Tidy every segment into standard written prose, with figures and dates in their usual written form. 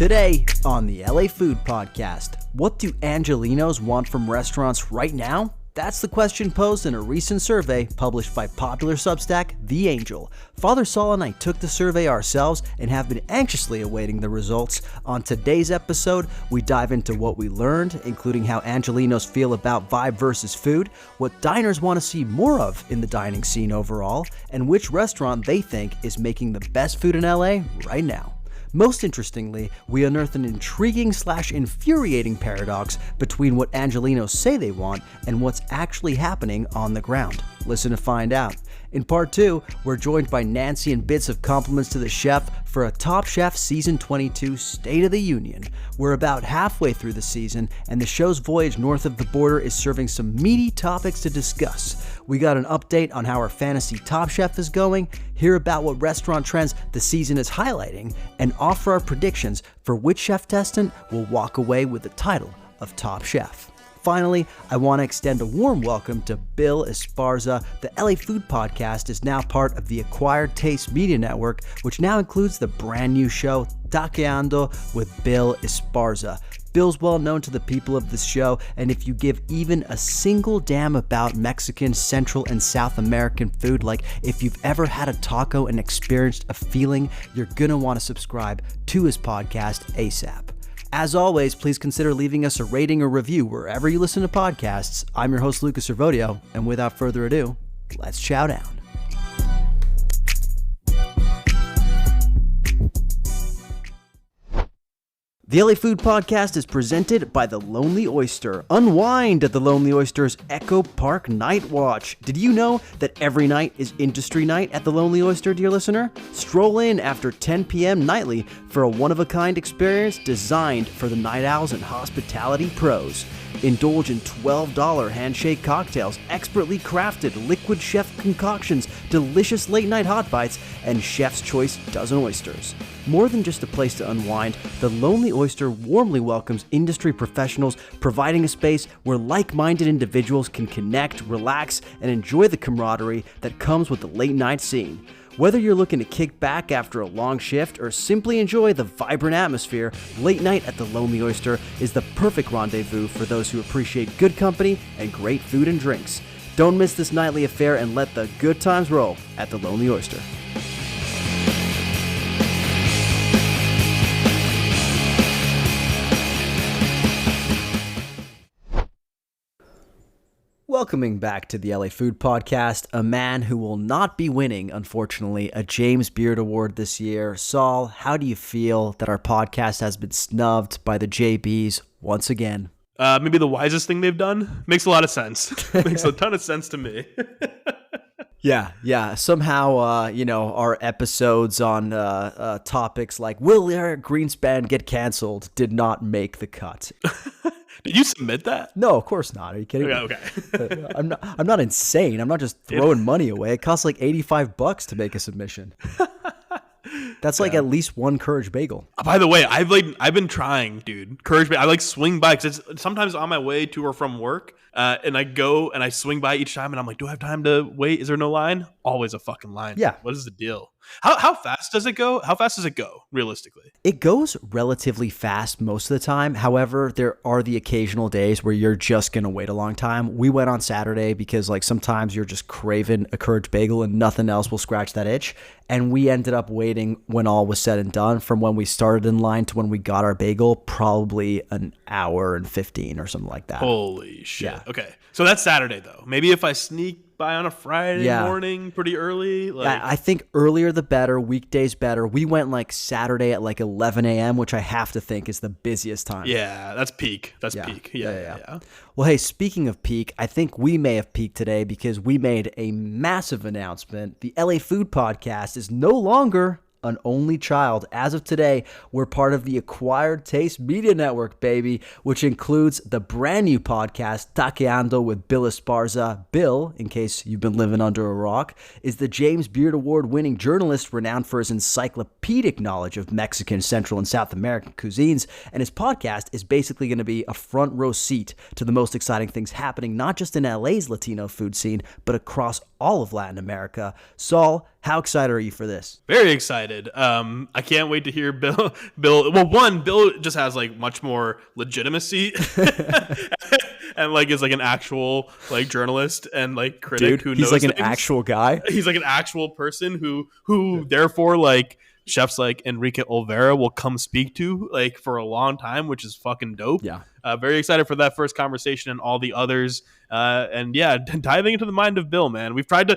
Today on the LA Food Podcast, what do Angelenos want from restaurants right now? That's the question posed in a recent survey published by popular Substack The Angel. Father Sal and I took the survey ourselves and have been anxiously awaiting the results. On today's episode, we dive into what we learned, including how Angelenos feel about vibe versus food, what diners want to see more of in the dining scene overall, and which restaurant they think is making the best food in LA right now. Most interestingly, we unearthed an intriguing/infuriating paradox between what Angelenos say they want and what's actually happening on the ground. Listen to find out. In part 2, we're joined by Nancy and bits of compliments to the chef for a Top Chef Season 22 State of the Union. We're about halfway through the season, and the show's voyage north of the border is serving some meaty topics to discuss. We got an update on how our fantasy Top Chef is going, hear about what restaurant trends the season is highlighting, and offer our predictions for which chef testant will walk away with the title of Top Chef. Finally, I want to extend a warm welcome to Bill Esparza. The LA Food Podcast is now part of the Acquired Taste Media Network, which now includes the brand new show Taqueando with Bill Esparza. Bill's well known to the people of this show, and if you give even a single damn about Mexican, Central, and South American food, like if you've ever had a taco and experienced a feeling, you're gonna want to subscribe to his podcast ASAP. As always, please consider leaving us a rating or review wherever you listen to podcasts. I'm your host, Luca Servodio, and without further ado, let's chow down. The LA Food Podcast is presented by The Lonely Oyster. Unwind at The Lonely Oyster's Echo Park Night Watch. Did you know that every night is industry night at The Lonely Oyster, dear listener? Stroll in after 10 p.m. nightly for a one-of-a-kind experience designed for the night owls and hospitality pros. Indulge in $12 handshake cocktails, expertly crafted liquid chef concoctions, delicious late-night hot bites, and chef's choice dozen oysters. More than just a place to unwind, The Lonely Oyster warmly welcomes industry professionals, providing a space where like-minded individuals can connect, relax, and enjoy the camaraderie that comes with the late-night scene. Whether you're looking to kick back after a long shift or simply enjoy the vibrant atmosphere, late night at The Lonely Oyster is the perfect rendezvous for those who appreciate good company and great food and drinks. Don't miss this nightly affair and let the good times roll at The Lonely Oyster. Welcoming back to the LA Food Podcast, a man who will not be winning, unfortunately, a James Beard Award this year. Saul, how do you feel that our podcast has been snubbed by the JBs once again? Maybe the wisest thing they've done. Makes a lot of sense. Makes a ton of sense to me. Yeah. Somehow, our episodes on topics like will Eric Greenspan get canceled did not make the cut. Did you submit that? No, of course not. Are you kidding me? Okay. I'm not insane. I'm not just throwing money away. It costs like $85 to make a submission. That's like at least one Courage Bagel. By the way, I've been trying, dude. Courage Bagel. I swing by because it's sometimes on my way to or from work, and I go and I swing by each time, and I'm like, do I have time to wait? Is there no line? Always a fucking line. Yeah. What is the deal? How fast does it go? How fast does it go, realistically? It goes relatively fast most of the time. However, there are the occasional days where you're just going to wait a long time. We went on Saturday because sometimes you're just craving a Courage Bagel and nothing else will scratch that itch. And we ended up waiting when all was said and done from when we started in line to when we got our bagel, probably an hour and 15 or something like that. Holy shit. Yeah. Okay. So that's Saturday, though. Maybe if I sneak by on a Friday morning pretty early. I think earlier the better, weekdays better. We went Saturday at 11 a.m., which I have to think is the busiest time. Yeah, that's peak. That's peak. Yeah. Well, hey, speaking of peak, I think we may have peaked today because we made a massive announcement. The LA Food Podcast is no longer an only child. As of today, we're part of the Acquired Taste Media Network, baby, which includes the brand new podcast, Taqueando with Bill Esparza. Bill, in case you've been living under a rock, is the James Beard Award-winning journalist renowned for his encyclopedic knowledge of Mexican, Central, and South American cuisines, and his podcast is basically going to be a front row seat to the most exciting things happening, not just in LA's Latino food scene, but across all of Latin America. Saul, how excited are you for this? Very excited. I can't wait to hear Bill. Well, one, Bill just has like much more legitimacy, and like is like an actual like journalist and like critic. Dude, who he's knows like an things. actual guy. He's like an actual person who therefore like chefs like Enrique Olvera will come speak to like for a long time, which is fucking dope. Yeah. Very excited for that first conversation and all the others. And yeah, diving into the mind of Bill, man. We've tried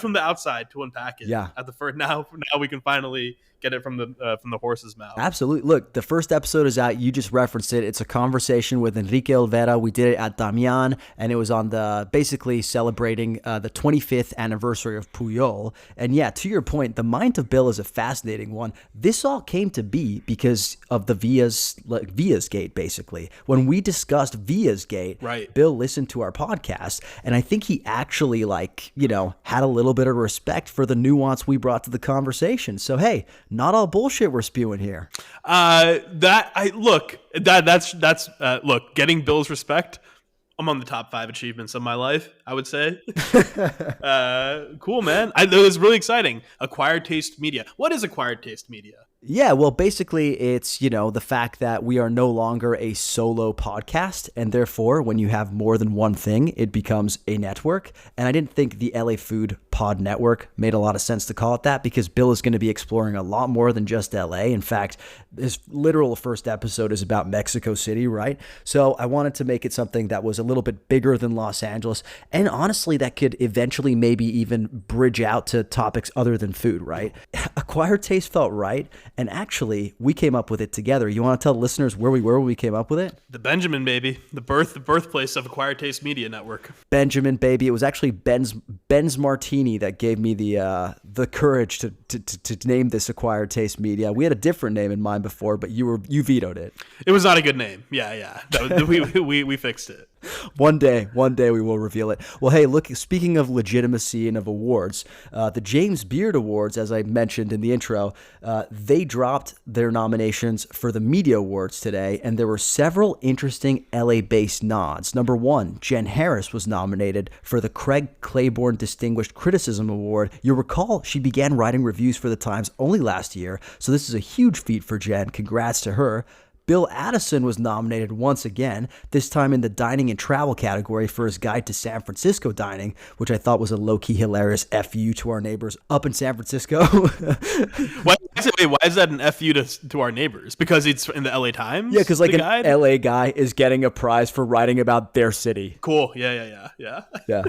from the outside to unpack it. Yeah. At the first now we can finally get it from the horse's mouth. Absolutely. Look, the first episode is out. You just referenced it. It's a conversation with Enrique Olvera. We did it at Damian, and it was on the basically celebrating the 25th anniversary of Puyol. And yeah, to your point, the mind of Bill is a fascinating one. This all came to be because of the Villa's Gate, basically. When we discussed Villa's Gate, right, Bill listened to our podcast, and I think he actually had a little bit of respect for the nuance we brought to the conversation. So hey, not all bullshit we're spewing here. Look, getting Bill's respect among the top 5 achievements of my life, I would say. Cool, man. It was really exciting. Acquired taste media. What is acquired taste media? Yeah, well, basically it's, the fact that we are no longer a solo podcast, and therefore when you have more than one thing, it becomes a network. And I didn't think the LA Food Pod Network made a lot of sense to call it that, because Bill is going to be exploring a lot more than just LA. In fact, his literal first episode is about Mexico City, right? So I wanted to make it something that was a little bit bigger than Los Angeles, and honestly that could eventually maybe even bridge out to topics other than food, right? Acquired taste felt right. And actually, we came up with it together. You want to tell listeners where we were when we came up with it? The Benjamin, baby. The birthplace of Acquired Taste Media Network. Benjamin, baby. It was actually Ben's Martini that gave me the courage to name this Acquired Taste Media. We had a different name in mind before, but you vetoed it. It was not a good name. Yeah. We fixed it. One day we will reveal it. Well, hey, look, speaking of legitimacy and of awards, the James Beard Awards, as I mentioned in the intro, they dropped their nominations for the Media Awards today, and there were several interesting LA-based nods. Number 1, Jen Harris was nominated for the Craig Claiborne Distinguished Criticism Award. You'll recall she began writing reviews for the Times only last year, so this is a huge feat for Jen. Congrats to her. Bill Addison was nominated once again, this time in the dining and travel category for his guide to San Francisco dining, which I thought was a low-key hilarious FU to our neighbors up in San Francisco. Why is that an FU to our neighbors? Because it's in the LA Times? Yeah, because like an LA guy is getting a prize for writing about their city. Cool. Yeah. Yeah.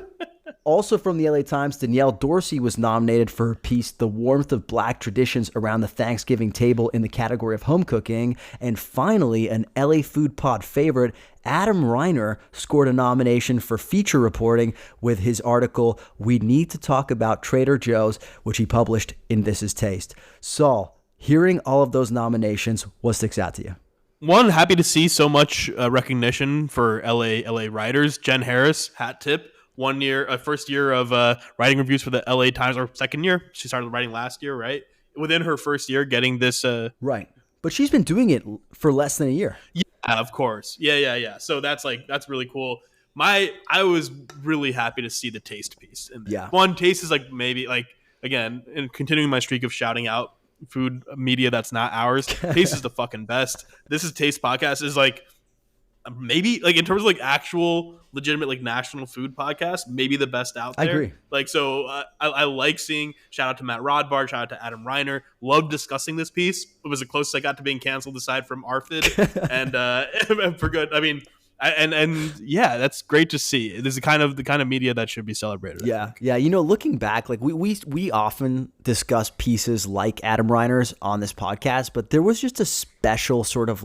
Also from the LA Times, Danielle Dorsey was nominated for her piece, The Warmth of Black Traditions Around the Thanksgiving Table, in the category of home cooking. And finally, an LA Food Pod favorite, Adam Reiner, scored a nomination for feature reporting with his article, We Need to Talk About Trader Joe's, which he published in This Is Taste. Saul, hearing all of those nominations, what sticks out to you? One, happy to see so much recognition for LA writers. Jen Harris, hat tip. First year of writing reviews for the LA Times, or second year. She started writing last year, right? Within her first year, getting this. Right. But she's been doing it for less than a year. Yeah, of course. Yeah. So that's really cool. I was really happy to see the taste piece in there. Yeah. One, taste is maybe again, in continuing my streak of shouting out food media that's not ours. Taste is the fucking best. This is Taste Podcast is maybe in terms of actual legitimate national food podcast, maybe the best out there. I agree. I like seeing, shout out to Matt Rodbard, shout out to Adam Reiner. Love discussing this piece. It was the closest I got to being canceled aside from ARFID and for good. I mean, and yeah, that's great to see. This is the kind of media that should be celebrated. Yeah. Looking back, we often discuss pieces like Adam Reiner's on this podcast, but there was just a special sort of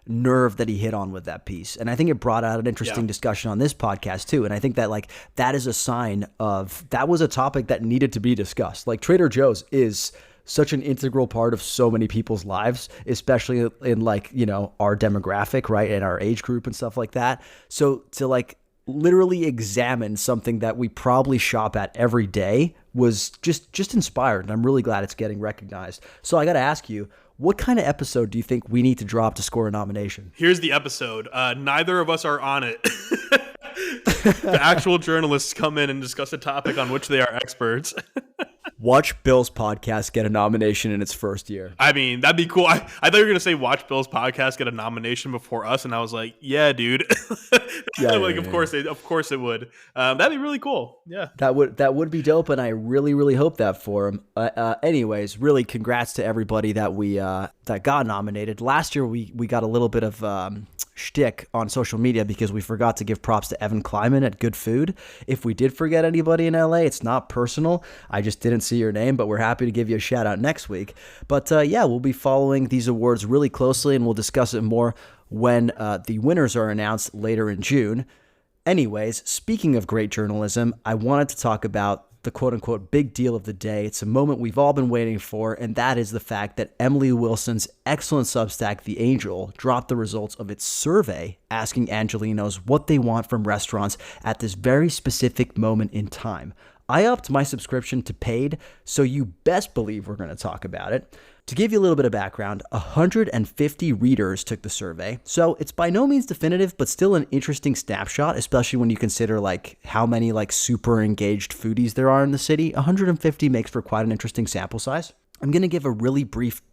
nerve that he hit on with that piece. And I think it brought out an interesting discussion on this podcast too. And I think that that is a sign of, that was a topic that needed to be discussed. Trader Joe's is such an integral part of so many people's lives, especially in our demographic, right? And our age group and stuff like that. So to literally examine something that we probably shop at every day was just inspired. And I'm really glad it's getting recognized. So I got to ask you, what kind of episode do you think we need to drop to score a nomination? Here's the episode. Neither of us are on it. The actual journalists come in and discuss a topic on which they are experts. Watch Bill's podcast get a nomination in its first year. I mean, that'd be cool. I thought you were gonna say watch Bill's podcast get a nomination before us, and I was like, yeah, dude. Of course it would. That'd be really cool. Yeah, that would be dope, and I really hope that for him. Anyways, really, congrats to everybody that we that got nominated. Last year, we got a little bit of shtick on social media because we forgot to give props to Evan Kleiman at Good Food. If we did forget anybody in LA, it's not personal. I just didn't see your name, but we're happy to give you a shout out next week. But we'll be following these awards really closely, and we'll discuss it more when the winners are announced later in June. Anyways, speaking of great journalism, I wanted to talk about the quote-unquote big deal of the day. It's a moment we've all been waiting for, and that is the fact that Emily Wilson's excellent Substack, The Angel, dropped the results of its survey asking Angelenos what they want from restaurants at this very specific moment in time. I upped my subscription to paid, so you best believe we're going to talk about it. To give you a little bit of background, 150 readers took the survey, so it's by no means definitive, but still an interesting snapshot, especially when you consider how many super engaged foodies there are in the city. 150 makes for quite an interesting sample size. I'm going to give a really brief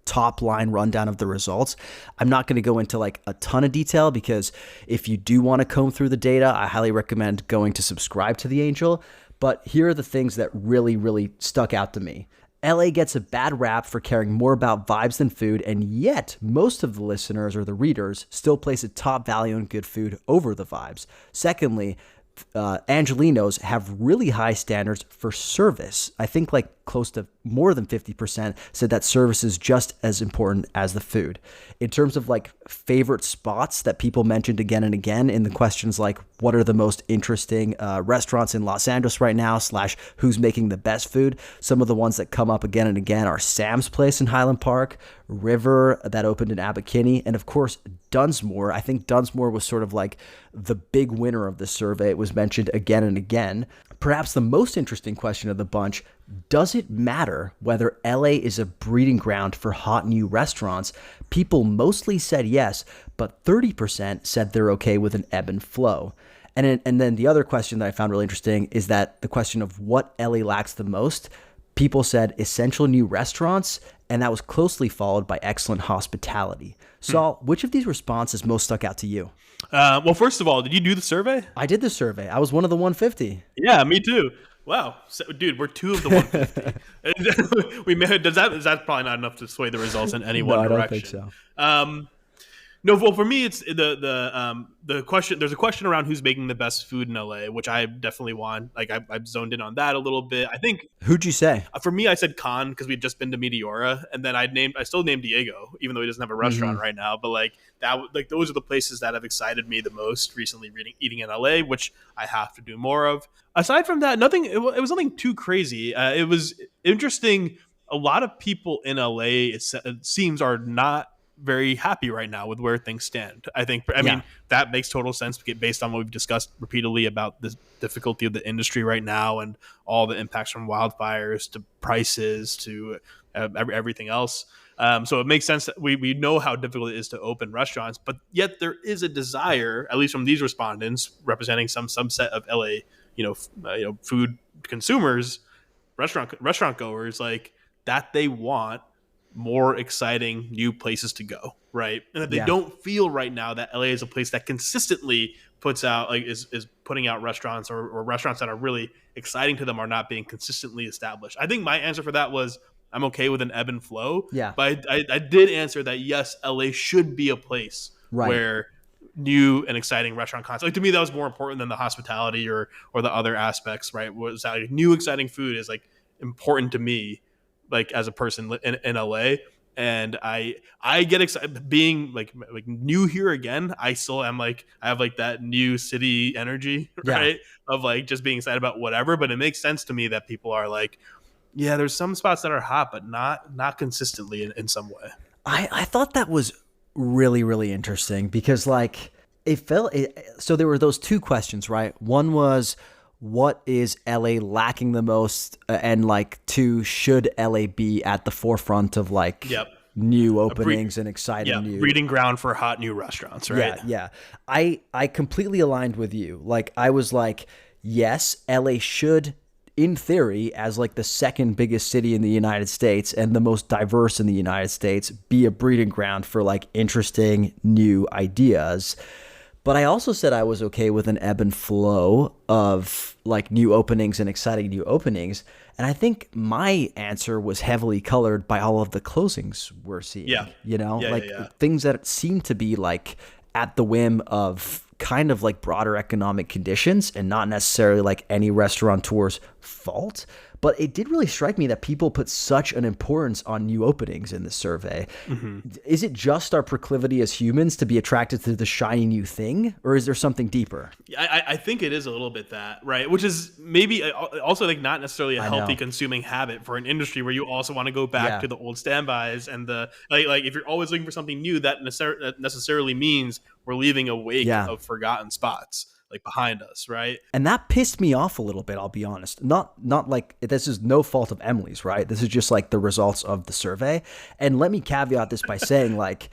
top line rundown of the results. I'm not going to go into a ton of detail because if you do want to comb through the data, I highly recommend going to subscribe to The Angel. But here are the things that really stuck out to me. LA gets a bad rap for caring more about vibes than food, and yet most of the listeners or the readers still place a top value on good food over the vibes. Secondly, Angelenos have really high standards for service. I think close to more than 50% said that service is just as important as the food. In terms of favorite spots that people mentioned again and again in the questions what are the most interesting restaurants in Los Angeles right now / who's making the best food, some of the ones that come up again and again are Sam's Place in Highland Park, River that opened in Abbot Kinney, and of course Dunsmore. I think Dunsmore was sort of the big winner of the survey. It was mentioned again and again. Perhaps the most interesting question of the bunch, does it matter whether LA is a breeding ground for hot new restaurants? People mostly said yes, but 30% said they're okay with an ebb and flow. And then the other question that I found really interesting is that the question of what LA lacks the most. People said essential new restaurants, and that was closely followed by excellent hospitality. Saul, which of these responses most stuck out to you? Well, first of all, did you do the survey? I did the survey. I was one of the 150. Yeah, me too. Wow, so, dude, we're two of the 150. We may, is that probably not enough to sway the results in any one direction? I don't think so. No, well, for me, it's the question. There's a question around who's making the best food in LA, which I definitely want. I've zoned in on that a little bit. I think. Who'd you say? For me, I said Con because we'd just been to Meteora, and then I still named Diego, even though he doesn't have a restaurant right now. But those are the places that have excited me the most recently. Eating in LA, which I have to do more of. Aside from that, nothing. It was nothing too crazy. It was interesting. A lot of people in LA, it seems, are not very happy right now with where things stand. I mean, that makes total sense based on what we've discussed repeatedly about the difficulty of the industry right now and all the impacts from wildfires to prices to everything else. So it makes sense that we know how difficult it is to open restaurants, but yet there is a desire, at least from these respondents representing some subset of LA, food consumers, restaurant goers, that they want more exciting new places to go, right? And that they don't feel right now that LA is a place that consistently puts out is putting out restaurants or restaurants that are really exciting to them are not being consistently established. I think my answer for that was I'm okay with an ebb and flow. Yeah. But I did answer that yes, LA should be a place where new and exciting restaurant concepts. To me, that was more important than the hospitality or the other aspects, right? Was that new exciting food is important to me. As a person in LA, and I get excited being new here again. I still am I have that new city energy, right? Of just being excited about whatever. But it makes sense to me that people are there's some spots that are hot, but not consistently in some way. I thought that was really interesting because it felt so there were those two questions, right? One was, what is LA lacking the most? And two, should LA be at the forefront of new openings and exciting new breeding ground for hot new restaurants, right? Yeah. I completely aligned with you. Like, I was like, yes, LA should, in theory, as like the second biggest city in the United States and the most diverse in the United States, be a breeding ground for like interesting new ideas. But I also said I was okay with an ebb and flow of like new openings and exciting new openings. And I think my answer was heavily colored by all of the closings we're seeing. Yeah. You know, things that seem to be like at the whim of kind of like broader economic conditions and not necessarily like any restaurateur's fault. But it did really strike me that people put such an importance on new openings in the survey. Is it just our proclivity as humans to be attracted to the shiny new thing, or is there something deeper? I think it is a little bit that, right? Which is maybe also like not necessarily a healthy consuming habit for an industry where you also want to go back to the old standbys and the like if you're always looking for something new, that necessarily means we're leaving a wake of forgotten spots like behind us, right? And that pissed me off a little bit, I'll be honest. Not like this is no fault of Emily's, right? This is just like the results of the survey. And let me caveat this by saying like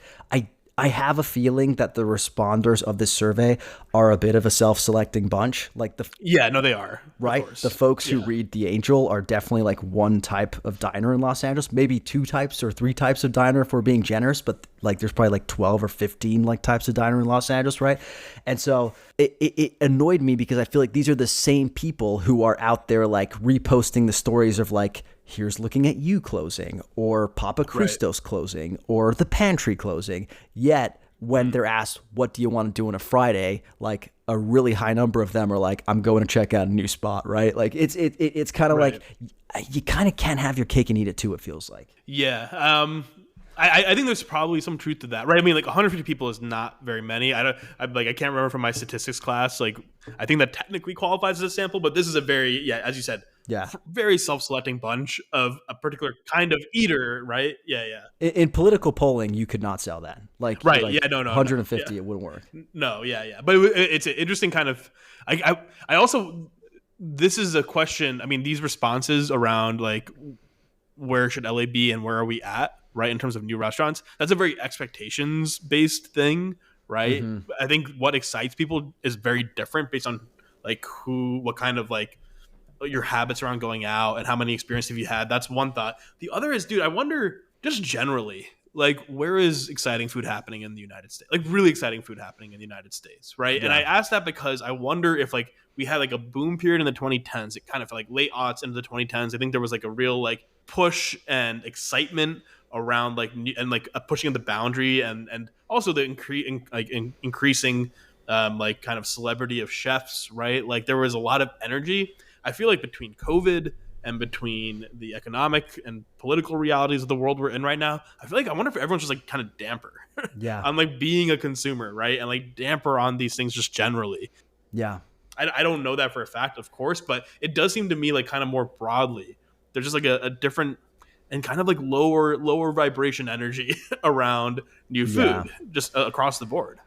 I have a feeling that the responders of this survey are a bit of a self-selecting bunch. Like they are. Right? The folks who read The Angel are definitely like one type of diner in Los Angeles, maybe 2 types or 3 types of diner if we're being generous, but like there's probably like 12 or 15 like types of diner in Los Angeles, right? And so it annoyed me because I feel like these are the same people who are out there like reposting the stories of like, here's Looking at You closing, or Papa Christos closing, or The Pantry closing. Yet when they're asked, what do you want to do on a Friday? Like a really high number of them are like, I'm going to check out a new spot, right? Like it's kind of like you kind of can't have your cake and eat it too, it feels like. Yeah. I think there's probably some truth to that, right? I mean, like 150 people is not very many. I can't remember from my statistics class. Like, I think that technically qualifies as a sample, but this is a very, as you said, very self-selecting bunch of a particular kind of eater, right? In political polling, you could not sell that. Like, right? Like 150, it wouldn't work. No, but it's an interesting kind of. I also, this is a question. I mean, these responses around like where should LA be and where are we at, right, in terms of new restaurants, that's a very expectations based thing, right? I think what excites people is very different based on like what kind of like your habits around going out and how many experiences have you had. That's one thought. The other is, dude, I wonder just generally, like, where is exciting food happening in the United States? Like really exciting food happening in the United States, right? And I asked that because I wonder if like we had like a boom period in the 2010s. It kind of like late aughts into the 2010s. I think there was like a real like push and excitement around like and like a pushing of the boundary and also the increasing like kind of celebrity of chefs, right? Like there was a lot of energy. I feel like between COVID and between the economic and political realities of the world we're in right now, I feel like I wonder if everyone's just like kind of damper on like being a consumer, right? And like damper on these things just generally. I don't know that for a fact, of course, but it does seem to me like kind of more broadly there's just like a different and kind of like lower vibration energy around new food just across the board.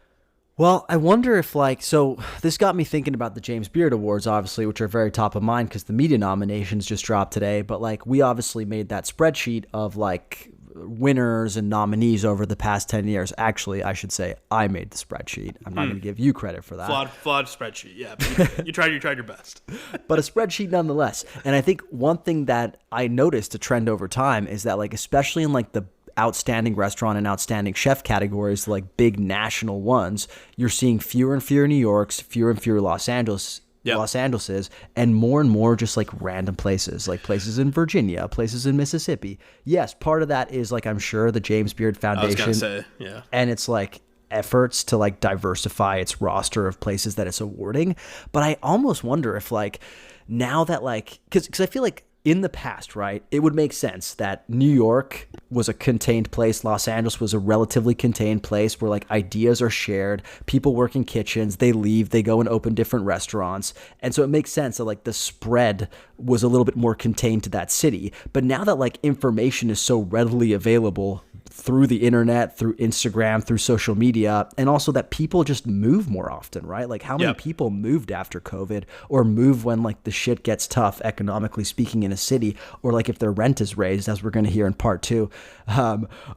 Well, I wonder if like, so this got me thinking about the James Beard Awards, obviously, which are very top of mind because the media nominations just dropped today. But like, we obviously made that spreadsheet of like winners and nominees over the past 10 years. Actually, I should say I made the spreadsheet. I'm not going to give you credit for that. Flawed spreadsheet. Yeah. But you tried your best. But a spreadsheet nonetheless. And I think one thing that I noticed a trend over time is that like, especially in like the outstanding restaurant and outstanding chef categories, like big national ones, you're seeing fewer and fewer New Yorks, fewer and fewer Los Angeleses, and more just like random places, like places in Virginia, places in Mississippi. Yes, part of that is like, I'm sure the James Beard Foundation, I was gonna say, yeah, and it's like efforts to like diversify its roster of places that it's awarding. But I almost wonder if like now that like, because I feel like in the past, right, it would make sense that New York was a contained place. Los Angeles was a relatively contained place where like ideas are shared. People work in kitchens. They leave. They go and open different restaurants. And so it makes sense that like the spread was a little bit more contained to that city. But now that like information is so readily available through the internet, through Instagram, through social media, and also that people just move more often, right? Like how many people moved after COVID, or move when like the shit gets tough economically speaking in a city, or like if their rent is raised, as we're going to hear in part 2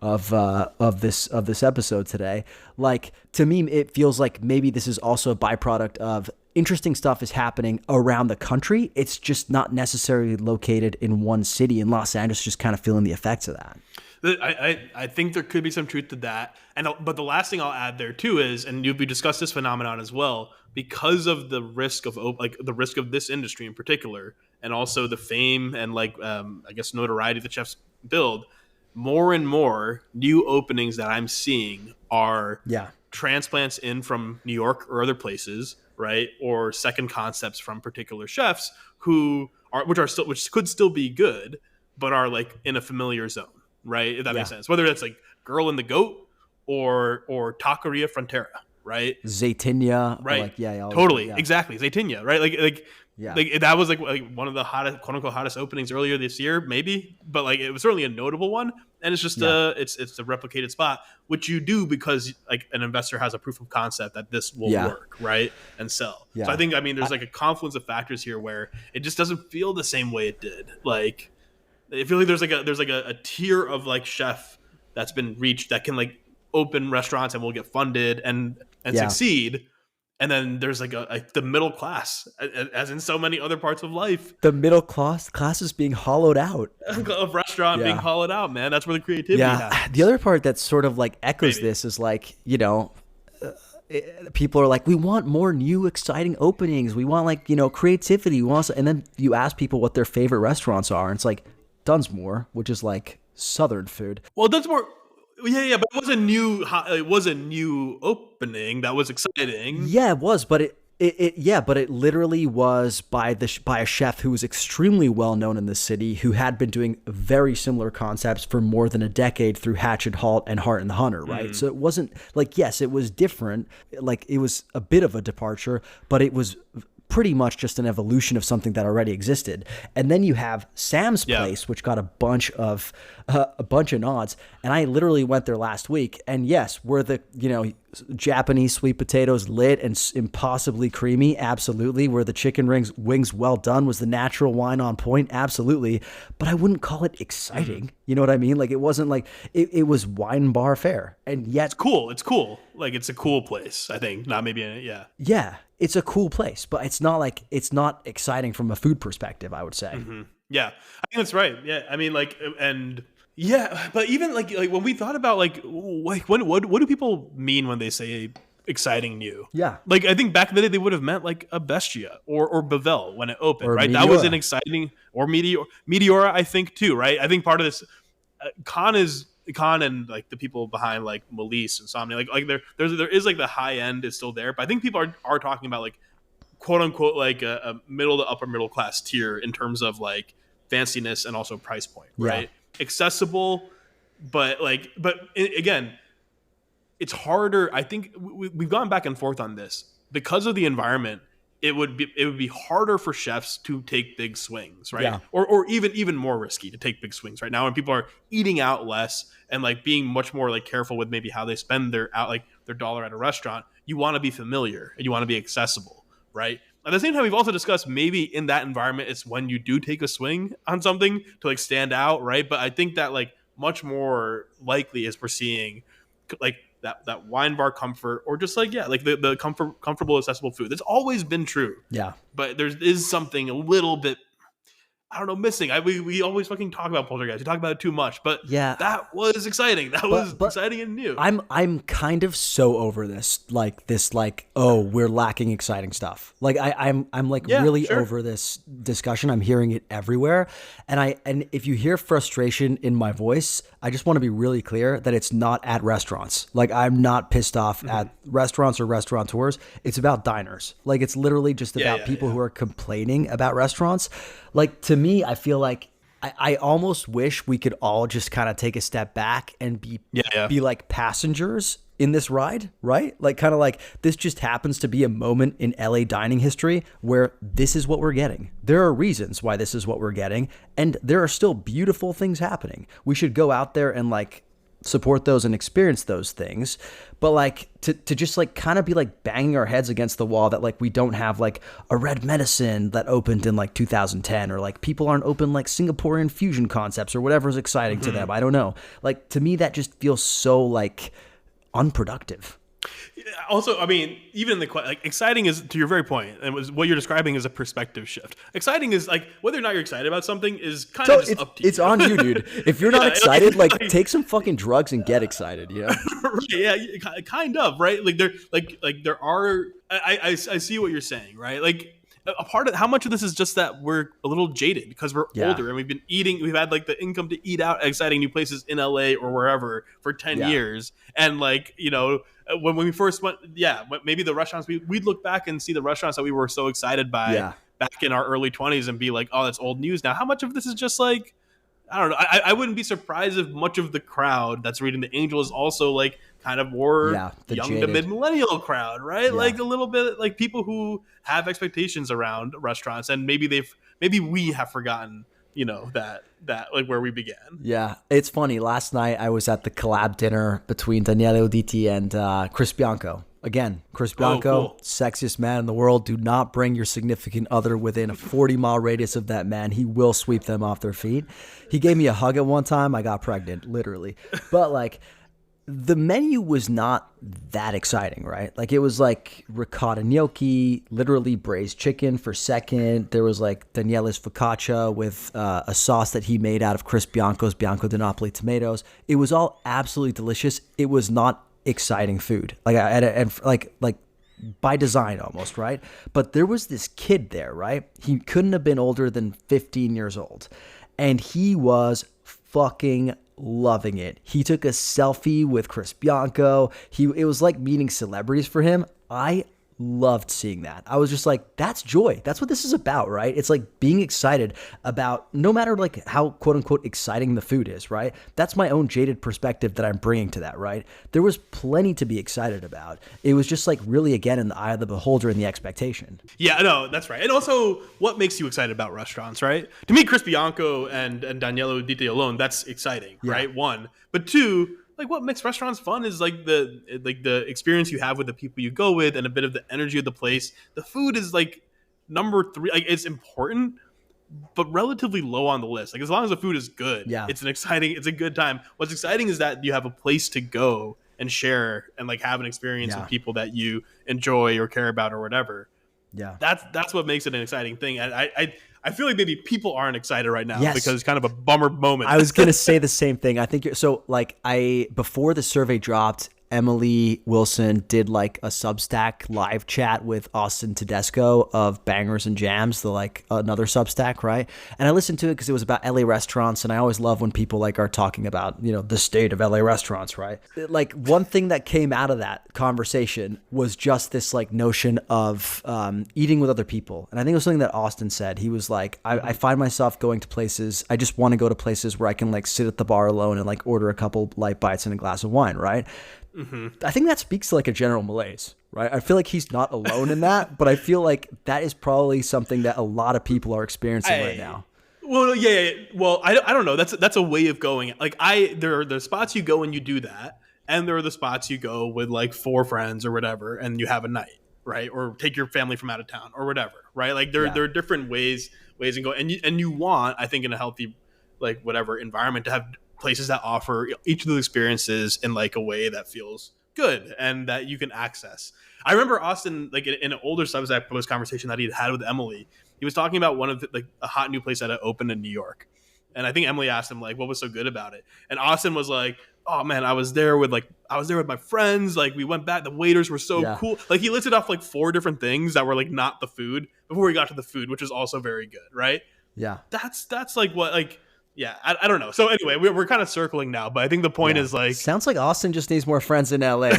of this episode today. Like to me, it feels like maybe this is also a byproduct of interesting stuff is happening around the country. It's just not necessarily located in one city, and Los Angeles just kind of feeling the effects of that. I think there could be some truth to that. But the last thing I'll add there too is, and we discussed this phenomenon as well, because of the risk of the risk of this industry in particular, and also the fame and I guess notoriety that chefs build, more and more new openings that I'm seeing are transplants in from New York or other places, right? Or second concepts from particular chefs which could still be good, but are like in a familiar zone, right? If that makes sense. Whether that's like Girl and the Goat or Taqueria Frontera, right? Zaytinya, right? Totally, exactly. Zaytinya, right? Like that was like one of the hottest, quote unquote, hottest openings earlier this year, maybe, but like it was certainly a notable one. And it's just it's a replicated spot, which you do because like an investor has a proof of concept that this will work, right, and sell. So I think there's like a confluence of factors here where it just doesn't feel the same way it did. Like I feel like there's like a tier of like chef that's been reached that can like open restaurants and will get funded and succeed. And then there's like the middle class, as in so many other parts of life. The middle class is being hollowed out. Of restaurant being hollowed out, man. That's where the creativity happens. The other part that sort of like echoes this is like, people are like, we want more new, exciting openings. We want like, creativity. And then you ask people what their favorite restaurants are. And it's like Dunsmore, which is like Southern food. Well, Dunsmore... Yeah, but it was a new opening that was exciting. Yeah, it was, but it literally was by a chef who was extremely well known in the city, who had been doing very similar concepts for more than a decade through Hatchet, Halt, and Heart and the Hunter, right? So it wasn't like, yes, it was different, like it was a bit of a departure, but it was pretty much just an evolution of something that already existed. And then you have Sam's Place, which got a bunch of nods. And I literally went there last week. And yes, were the Japanese sweet potatoes lit and impossibly creamy? Absolutely. Were the chicken wings well done? Was the natural wine on point? Absolutely. But I wouldn't call it exciting. You know what I mean? Like it wasn't like it was wine bar fare. And yet it's cool. Like it's a cool place, I think. Not maybe in it. Yeah. It's a cool place, but it's not exciting from a food perspective, I would say. Mm-hmm. Yeah, I think that's right. Yeah, I mean, but even like when we thought about like what do people mean when they say exciting new? Yeah, like I think back in the day they would have meant like a Bestia or Bavel when it opened, or right? Meteora. That was an exciting, or Meteora, I think too, right? I think part of this Khan and like the people behind like Melise, Insomnia, like there is like the high end is still there, but I think people are talking about like quote unquote like a middle to upper middle class tier in terms of like fanciness and also price point, right? Accessible, but again, it's harder. I think we've gone back and forth on this because of the environment. It would be harder for chefs to take big swings, right? Yeah. Or even more risky to take big swings right now when people are eating out less and like being much more like careful with maybe how they spend their dollar at a restaurant. You want to be familiar and you want to be accessible, right? At the same time, we've also discussed maybe in that environment, it's when you do take a swing on something to like stand out, right? But I think that like much more likely is we're seeing like that wine bar comfort, or just like the comfortable accessible food. That's always been true. Yeah, but there is something a little bit, I don't know, missing. We always fucking talk about Poltergeist. We talk about it too much, but that was exciting. That was exciting and new. I'm kind of so over this oh, we're lacking exciting stuff. Like I'm really over this discussion. I'm hearing it everywhere, and if you hear frustration in my voice, I just want to be really clear that it's not at restaurants. Like I'm not pissed off at restaurants or restaurateurs. It's about diners. Like it's literally just about people who are complaining about restaurants. Like to me, I feel like I almost wish we could all just kind of take a step back and be like passengers in this ride, right? Like kind of like this just happens to be a moment in LA dining history where this is what we're getting. There are reasons why this is what we're getting, and there are still beautiful things happening. We should go out there and like support those and experience those things. But like to just like kind of be like banging our heads against the wall that like we don't have like a Red Medicine that opened in like 2010, or like people aren't open like Singaporean fusion concepts or whatever's exciting to them. I don't know. Like to me, that just feels so like unproductive. Also, I mean, even like exciting is, to your very point, and what you're describing is a perspective shift. Exciting is like whether or not you're excited about something is kind of just up to you. It's on you, dude. If you're not excited, like take some fucking drugs and get excited. You know? Yeah, kind of, right? Like there are. I see what you're saying, right? Like a part of how much of this is just that we're a little jaded because we're older and we've had like the income to eat out at exciting new places in LA or wherever for 10 years, and like when we first went, maybe the restaurants we'd look back and see the restaurants that we were so excited by back in our early 20s and be like, oh, that's old news now. How much of this is just like, I don't know. I wouldn't be surprised if much of the crowd that's reading The Angel is also like kind of more young jaded to mid-millennial crowd, right? Like a little bit like people who have expectations around restaurants, and maybe we have forgotten, that like where we began. Yeah, it's funny. Last night I was at the collab dinner between Daniele Uditi and Chris Bianco. Again, Chris Bianco, sexiest man in the world. Do not bring your significant other within a 40-mile radius of that man. He will sweep them off their feet. He gave me a hug at one time. I got pregnant, literally. But like, the menu was not that exciting, right? Like it was like ricotta gnocchi, literally braised chicken for second. There was like Daniele's focaccia with a sauce that he made out of Chris Bianco's Bianco di Napoli tomatoes. It was all absolutely delicious. It was not exciting food, like by design almost, right? But there was this kid there, right? He couldn't have been older than 15 years old, and he was fucking loving it. He took a selfie with Chris Bianco. It was like meeting celebrities for him. I loved seeing that. I was just like, that's joy. That's what this is about, right? It's like being excited about, no matter like how quote unquote exciting the food is, right? That's my own jaded perspective that I'm bringing to that, right? There was plenty to be excited about. It was just like really, again, in the eye of the beholder and the expectation. Yeah, no, that's right. And also what makes you excited about restaurants, right? To me, Chris Bianco and Daniele Uditi alone, that's exciting, right? One. But two, like what makes restaurants fun is like the experience you have with the people you go with and a bit of the energy of the place. The food is like number 3. Like it's important, but relatively low on the list. Like as long as the food is good, it's a good time. What's exciting is that you have a place to go and share and like have an experience with people that you enjoy or care about or whatever. Yeah, that's what makes it an exciting thing. And I feel like maybe people aren't excited right now because it's kind of a bummer moment. I was going to say the same thing. I think before the survey dropped, Emily Wilson did like a Substack live chat with Austin Tedesco of Bangers and Jams, another Substack, right? And I listened to it because it was about LA restaurants, and I always love when people like are talking about, the state of LA restaurants, right? Like one thing that came out of that conversation was just this like notion of eating with other people. And I think it was something that Austin said. He was like, I find myself going to places, I just want to go to places where I can like sit at the bar alone and like order a couple light bites and a glass of wine, right? Mm-hmm. I think that speaks to like a general malaise, right? I feel like he's not alone in that, but I feel like that is probably something that a lot of people are experiencing right now. Well, yeah. Well, I don't know. That's a way of going. Like there are the spots you go and you do that, and there are the spots you go with like 4 friends or whatever, and you have a night, right? Or take your family from out of town or whatever, right? Like there are different ways and go, and you want, I think, in a healthy like whatever environment to have places that offer each of those experiences in like a way that feels good and that you can access. I remember Austin, like in an older Substack post conversation that he had with Emily, he was talking about one of the, like a hot new place that had opened in New York. And I think Emily asked him like, what was so good about it? And Austin was like, oh man, I was there with my friends. Like we went back, the waiters were so cool. Like he listed off like 4 different things that were like not the food before we got to the food, which is also very good. Right. Yeah. That's like what, like, yeah, I don't know. So anyway, we're kind of circling now, but I think the point is like... Sounds like Austin just needs more friends in LA.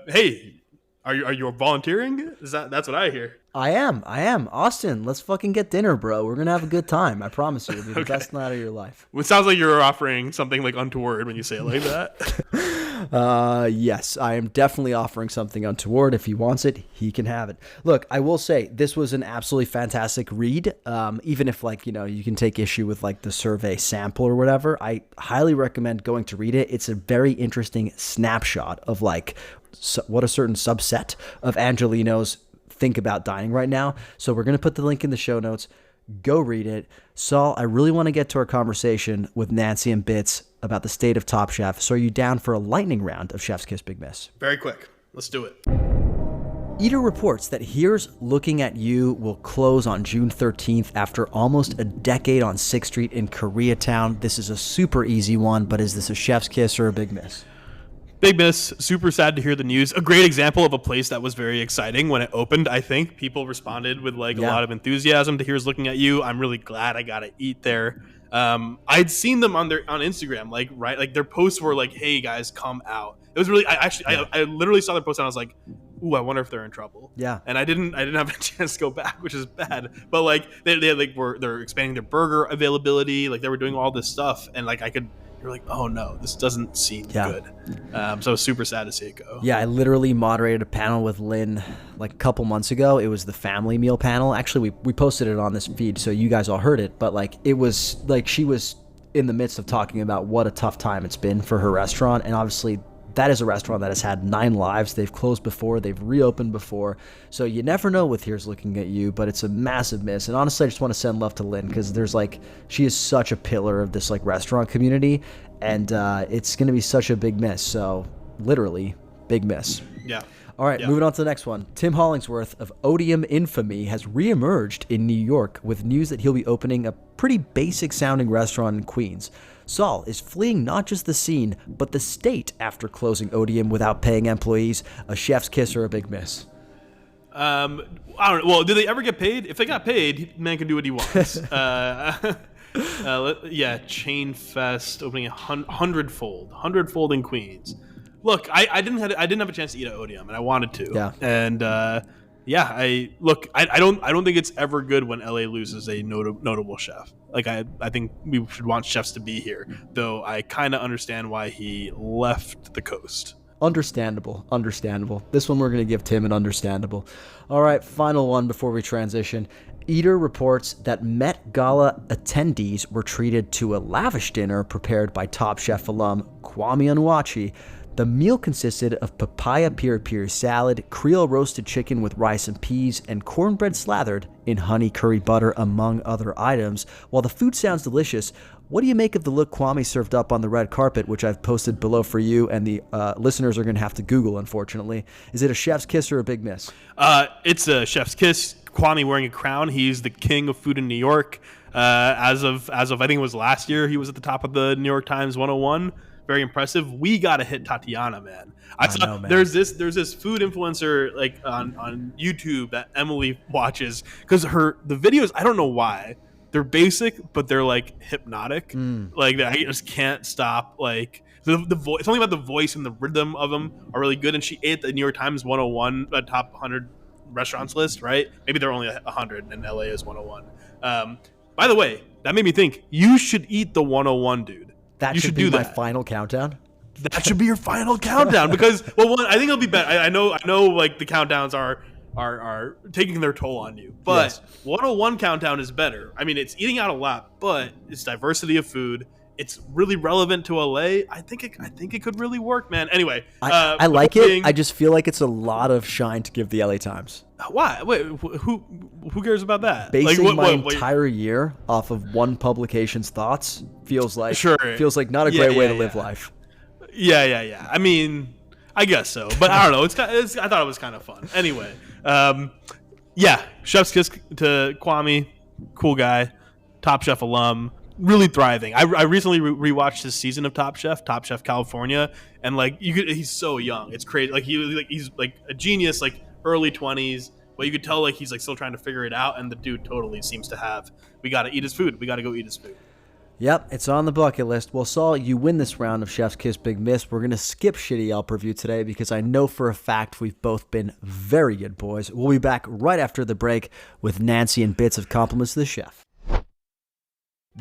Hey, are you volunteering? That's what I hear. I am. Austin, let's fucking get dinner, bro. We're going to have a good time. I promise you. It'll be the best night of your life. It sounds like you're offering something like untoward when you say it like that. Yes, I am definitely offering something untoward. If he wants it, he can have it. Look, I will say this was an absolutely fantastic read. Even if you can take issue with like the survey sample or whatever, I highly recommend going to read it. It's a very interesting snapshot of like what a certain subset of Angelenos think about dining right now. So we're going to put the link in the show notes. Go read it. Saul, I really want to get to our conversation with Nancy and Bits about the state of Top Chef. So are you down for a lightning round of Chef's Kiss Big Miss? Very quick. Let's do it. Eater reports that Here's Looking at You will close on June 13th after almost a decade on 6th Street in Koreatown. This is a super easy one, but is this a Chef's Kiss or a Big Miss? Big miss. Super sad to hear the news. A great example of a place that was very exciting when it opened. I think people responded with a lot of enthusiasm to Here's Looking at You. I'm really glad I got to eat there. I'd seen them on Instagram, their posts were like, "Hey guys, come out." It was really. I literally saw their post and I was like, "Ooh, I wonder if they're in trouble." Yeah. And I didn't have a chance to go back, which is bad. But they're expanding their burger availability. Like they were doing all this stuff, and you're like, oh no, this doesn't seem good. So super sad to see it go. Yeah, I literally moderated a panel with Lynn like a couple months ago. It was the family meal panel. Actually, we posted it on this feed, so you guys all heard it. But it was like she was in the midst of talking about what a tough time it's been for her restaurant. And obviously that is a restaurant that has had 9 lives. They've closed before. They've reopened before. So you never know with Here's Looking at You, but it's a massive miss. And honestly, I just want to send love to Lynn because she is such a pillar of this restaurant community. And it's going to be such a big miss. So literally, big miss. Yeah. All right, moving on to the next one. Tim Hollingsworth of Odium infamy has reemerged in New York with news that he'll be opening a pretty basic-sounding restaurant in Queens. Saul is fleeing not just the scene, but the state after closing Odium without paying employees. A chef's kiss or a big miss? I don't know. Well, did they ever get paid? If they got paid, man can do what he wants. Chain Fest opening a hundredfold in Queens. Look, I didn't have a chance to eat at Odium, and I wanted to. Yeah. And I don't think it's ever good when LA loses a notable chef. I think we should want chefs to be here, though I kind of understand why he left the coast. Understandable. This one we're going to give Tim an understandable. All right, final one before we transition. Eater reports that Met Gala attendees were treated to a lavish dinner prepared by Top Chef alum Kwame Onwuachi. The meal consisted of papaya piri-piri salad, Creole roasted chicken with rice and peas, and cornbread slathered in honey curry butter, among other items. While the food sounds delicious, what do you make of the look Kwame served up on the red carpet, which I've posted below for you, and the listeners are going to have to Google, unfortunately. Is it a chef's kiss or a big miss? It's a chef's kiss. Kwame wearing a crown. He's the king of food in New York. As of I think it was last year, he was at the top of the New York Times 101. Very impressive. We gotta hit Taqueando, man. I saw there's this food influencer on YouTube that Emily watches because the videos, I don't know why, they're basic but they're hypnotic. I just can't stop. The voice, something about the voice and the rhythm of them are really good. And she ate the New York Times 101 top 100 restaurants list, right? Maybe they're only 100 and LA is 101. By the way, that made me think you should eat the 101, dude. That should be my final countdown. That should be your final countdown because, I think it'll be better. I know, the countdowns are taking their toll on you, but yes. 101 countdown is better. I mean, it's eating out a lot, but it's diversity of food. It's really relevant to LA. I think it could really work, man. Anyway, I like it. I just feel like it's a lot of shine to give the LA Times. Why? Wait, who cares about that? Basing my entire year off of one publication's thoughts feels like not a great way to live life. Yeah. I mean, I guess so, but I don't know. I thought it was kind of fun. Anyway, chef's kiss to Kwame, cool guy, Top Chef alum. Really thriving. I recently rewatched his season of Top Chef California, and he's so young. It's crazy. He's a genius, early 20s, but you could tell he's still trying to figure it out. And the dude totally seems to have. We got to eat his food. We got to go eat his food. Yep, it's on the bucket list. Well, Saul, you win this round of Chef's Kiss Big Miss. We're going to skip shitty Yelp review today because I know for a fact we've both been very good boys. We'll be back right after the break with Nancy and bits of compliments to the chef.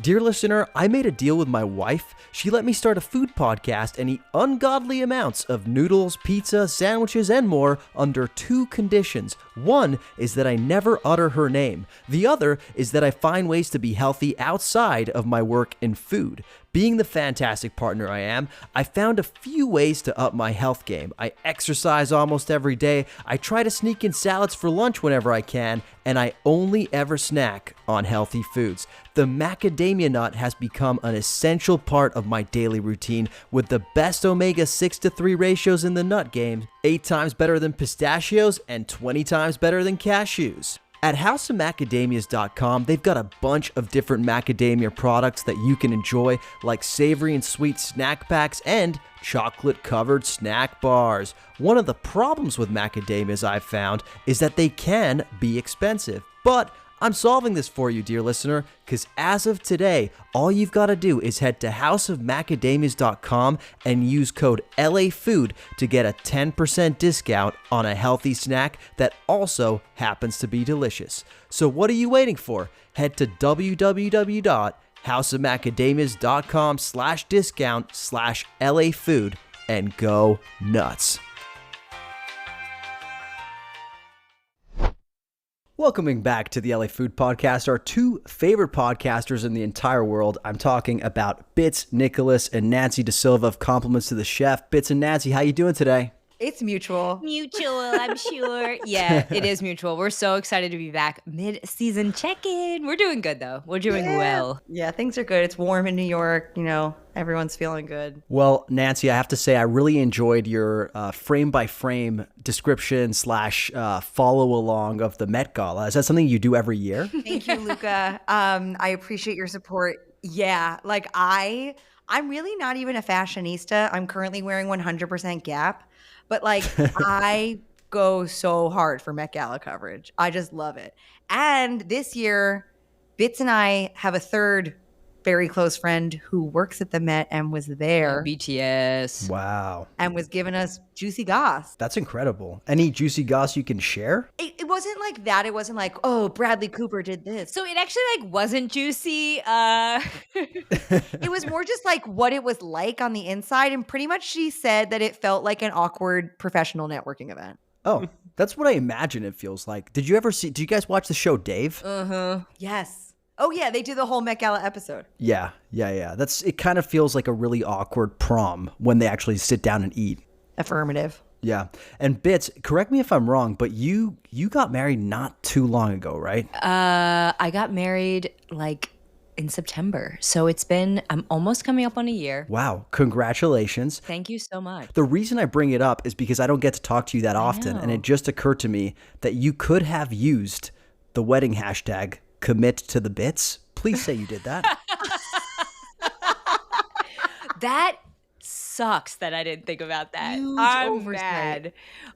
Dear listener, I made a deal with my wife. She let me start a food podcast and eat ungodly amounts of noodles, pizza, sandwiches, and more under 2 conditions. One is that I never utter her name. The other is that I find ways to be healthy outside of my work in food. Being the fantastic partner I am, I found a few ways to up my health game. I exercise almost every day, I try to sneak in salads for lunch whenever I can, and I only ever snack on healthy foods. The macadamia nut has become an essential part of my daily routine with the best omega-6 to 3 ratios in the nut game, 8 times better than pistachios and 20 times better than cashews. At houseofmacadamias.com, they've got a bunch of different macadamia products that you can enjoy, like savory and sweet snack packs and chocolate-covered snack bars. One of the problems with macadamias I've found is that they can be expensive, but I'm solving this for you, dear listener, because as of today, all you've got to do is head to houseofmacadamias.com and use code LAFOOD to get a 10% discount on a healthy snack that also happens to be delicious. So what are you waiting for? Head to www.houseofmacadamias.com/discount/LAFood and go nuts. Welcoming back to the LA Food Podcast, our 2 favorite podcasters in the entire world. I'm talking about Bits Nicholas and Nancy DaSilva of Compliments to the Chef. Bits and Nancy, how you doing today? It's mutual. Mutual, I'm sure. Yeah, it is mutual. We're so excited to be back. Mid-season check-in. We're doing good, though. We're doing well. Yeah, things are good. It's warm in New York. You know, everyone's feeling good. Well, Nancy, I have to say I really enjoyed your frame-by-frame description / follow-along of the Met Gala. Is that something you do every year? Thank you, Luca. I appreciate your support. Yeah, like I'm really not even a fashionista. I'm currently wearing 100% Gap. But like, I go so hard for Met Gala coverage. I just love it. And this year, Bits and I have a third very close friend who works at the Met and was there. BTS. Wow. And was giving us juicy goss. That's incredible. Any juicy goss you can share? It wasn't like that. It wasn't like, oh, Bradley Cooper did this. So it actually like wasn't juicy. It was more just like what it was like on the inside. And pretty much she said that it felt like an awkward professional networking event. Oh, that's what I imagine it feels like. Did you guys watch the show Dave? Yes. Oh, yeah. They do the whole Met Gala episode. Yeah. It kind of feels like a really awkward prom when they actually sit down and eat. Affirmative. Yeah. And Bits, correct me if I'm wrong, but you got married not too long ago, right? I got married like in September. So I'm almost coming up on a year. Wow. Congratulations. Thank you so much. The reason I bring it up is because I don't get to talk to you that often. And it just occurred to me that you could have used the wedding hashtag commit to the bits. Please say you did that. That sucks that I didn't think about that. Huge I'm oversight. mad.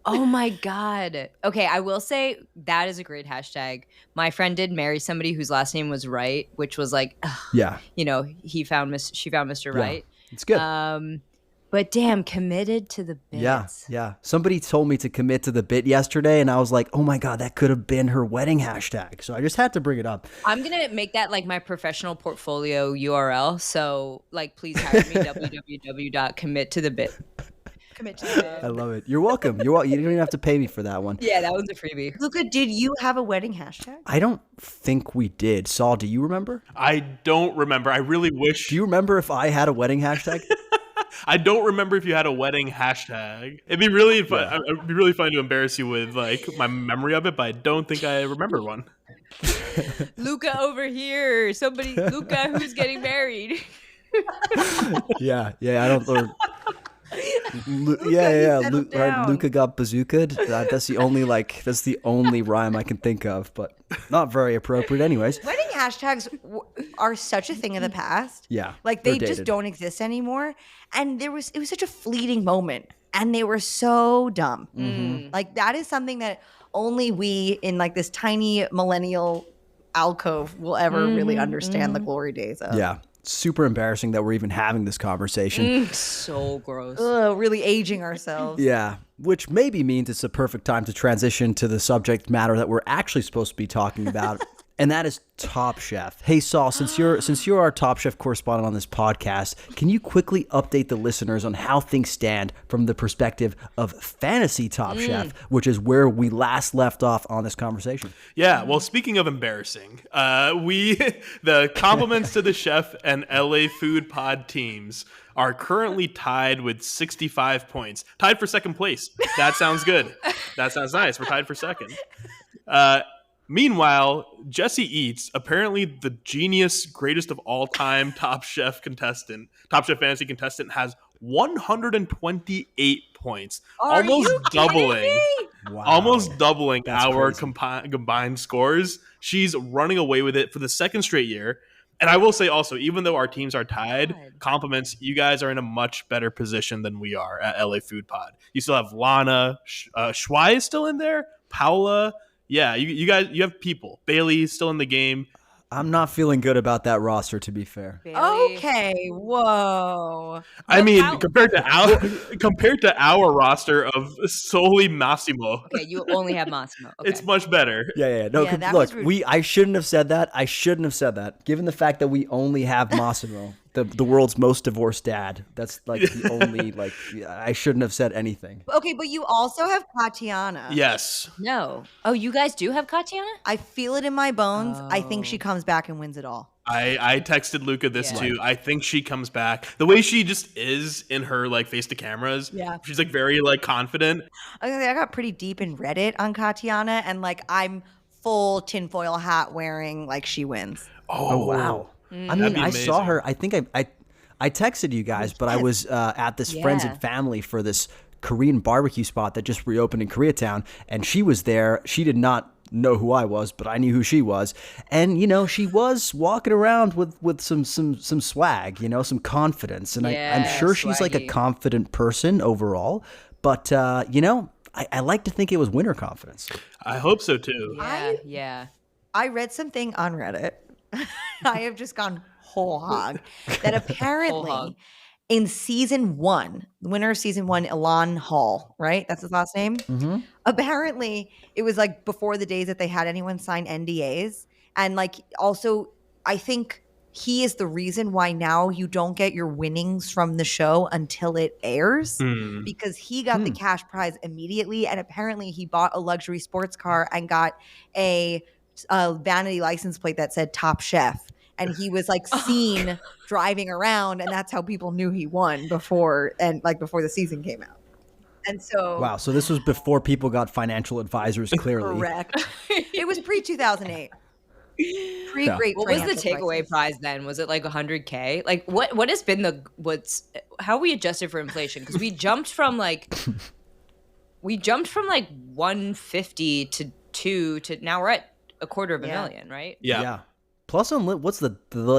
Oh my God. Okay, I will say that is a great hashtag. My friend did marry somebody whose last name was Wright, which was like, Yeah. you know, she found Mr. Wright. It's good. But damn, committed to the bits. Yeah. Somebody told me to commit to the bit yesterday, and I was like, oh my God, that could have been her wedding hashtag. So I just had to bring it up. I'm going to make that like my professional portfolio URL. So like, please hire me, www.committothebit. Commit to the I love it. You're welcome. You don't even have to pay me for that one. Yeah, that one's a freebie. Luca, did you have a wedding hashtag? I don't think we did. Saul, do you remember? I don't remember. I really wish. Do you remember if I had a wedding hashtag? I don't remember if you had a wedding hashtag. It'd be really fun. It'd be really fun to embarrass you with like my memory of it, but I don't think I remember one. Luca over here. Luca who's getting married. Yeah. I don't. Luca got bazookaed. That's the only rhyme I can think of, but not very appropriate, anyways. Wedding hashtags are such a thing of the past. Yeah, like they just don't exist anymore. And it was such a fleeting moment, and they were so dumb. Mm-hmm. Like that is something that only we in like this tiny millennial alcove will ever really understand the glory days of. Yeah. Super embarrassing that we're even having this conversation. So gross. Ugh, really aging ourselves. Yeah, which maybe means it's a perfect time to transition to the subject matter that we're actually supposed to be talking about. And that is Top Chef. Hey, Saul, since you're our Top Chef correspondent on this podcast, can you quickly update the listeners on how things stand from the perspective of fantasy Top Chef, which is where we last left off on this conversation? Yeah, well, speaking of embarrassing, the compliments to the chef and LA Food Pod teams are currently tied with 65 points. Tied for second place. That sounds good. That sounds nice. We're tied for second. Meanwhile, Jesse Eats, apparently the genius, greatest of all time Top Chef fantasy contestant, has 128 points. Are you kidding me? Wow. Almost doubling That's our crazy. combined scores. She's running away with it for the second straight year. And I will say also, even though our teams are tied, compliments, you guys are in a much better position than we are at LA Food Pod. You still have Lana, Schwei is still in there, Paula. Yeah, you guys, you have people. Bailey's still in the game. I'm not feeling good about that roster, to be fair. Bailey. Okay, whoa. I mean, how- compared to our roster of solely Massimo, Okay, you only have Massimo. Okay. it's much better. Yeah. No, Yeah, that look, was rude. I shouldn't have said that. Given the fact that we only have Massimo, the world's most divorced dad. That's like the only I shouldn't have said anything. Okay, but you also have Tatiana. Yes. No. Oh, you guys do have Tatiana? I feel it in my bones. I think she Oh. comes back and wins it all. I texted Luca this Yeah. too. I think she comes back. The way she just is in her face to cameras. Yeah. She's very confident. I got pretty deep in Reddit on Tatiana, and I'm full tinfoil hat wearing, she wins. Oh wow. I That'd mean, be I saw amazing. her. I think I texted you guys, but I was at this friends Yeah. and family for this Korean barbecue spot that just reopened in Koreatown, and she was there. She did not know who I was, but I knew who she was, and she was walking around with some swag, some confidence, and I'm Yeah, sure she's a swaggy. confident person overall, but I like to think it was winter confidence. I hope so too. Yeah. I read something on Reddit. I have just gone whole hog. That apparently hog. in season 1, the winner of season 1, Elan Hall, right? That's his last name. Mm-hmm. Apparently, it was before the days that they had anyone sign NDAs, and also, I think he is the reason why now you don't get your winnings from the show until it airs, because he got the cash prize immediately, and apparently he bought a luxury sports car and got a vanity license plate that said Top Chef, and he was seen driving around, and that's how people knew he won before the season came out. And so Wow, so this was before people got financial advisors, clearly. correct. It was pre 2008. Pre Yeah. great. What was the takeaway prize then? Was it 100K? What has been how we adjusted for inflation? Because we jumped from 150 to 2 to now we're at a quarter of a Yeah. million, right? Yeah. Plus, what's the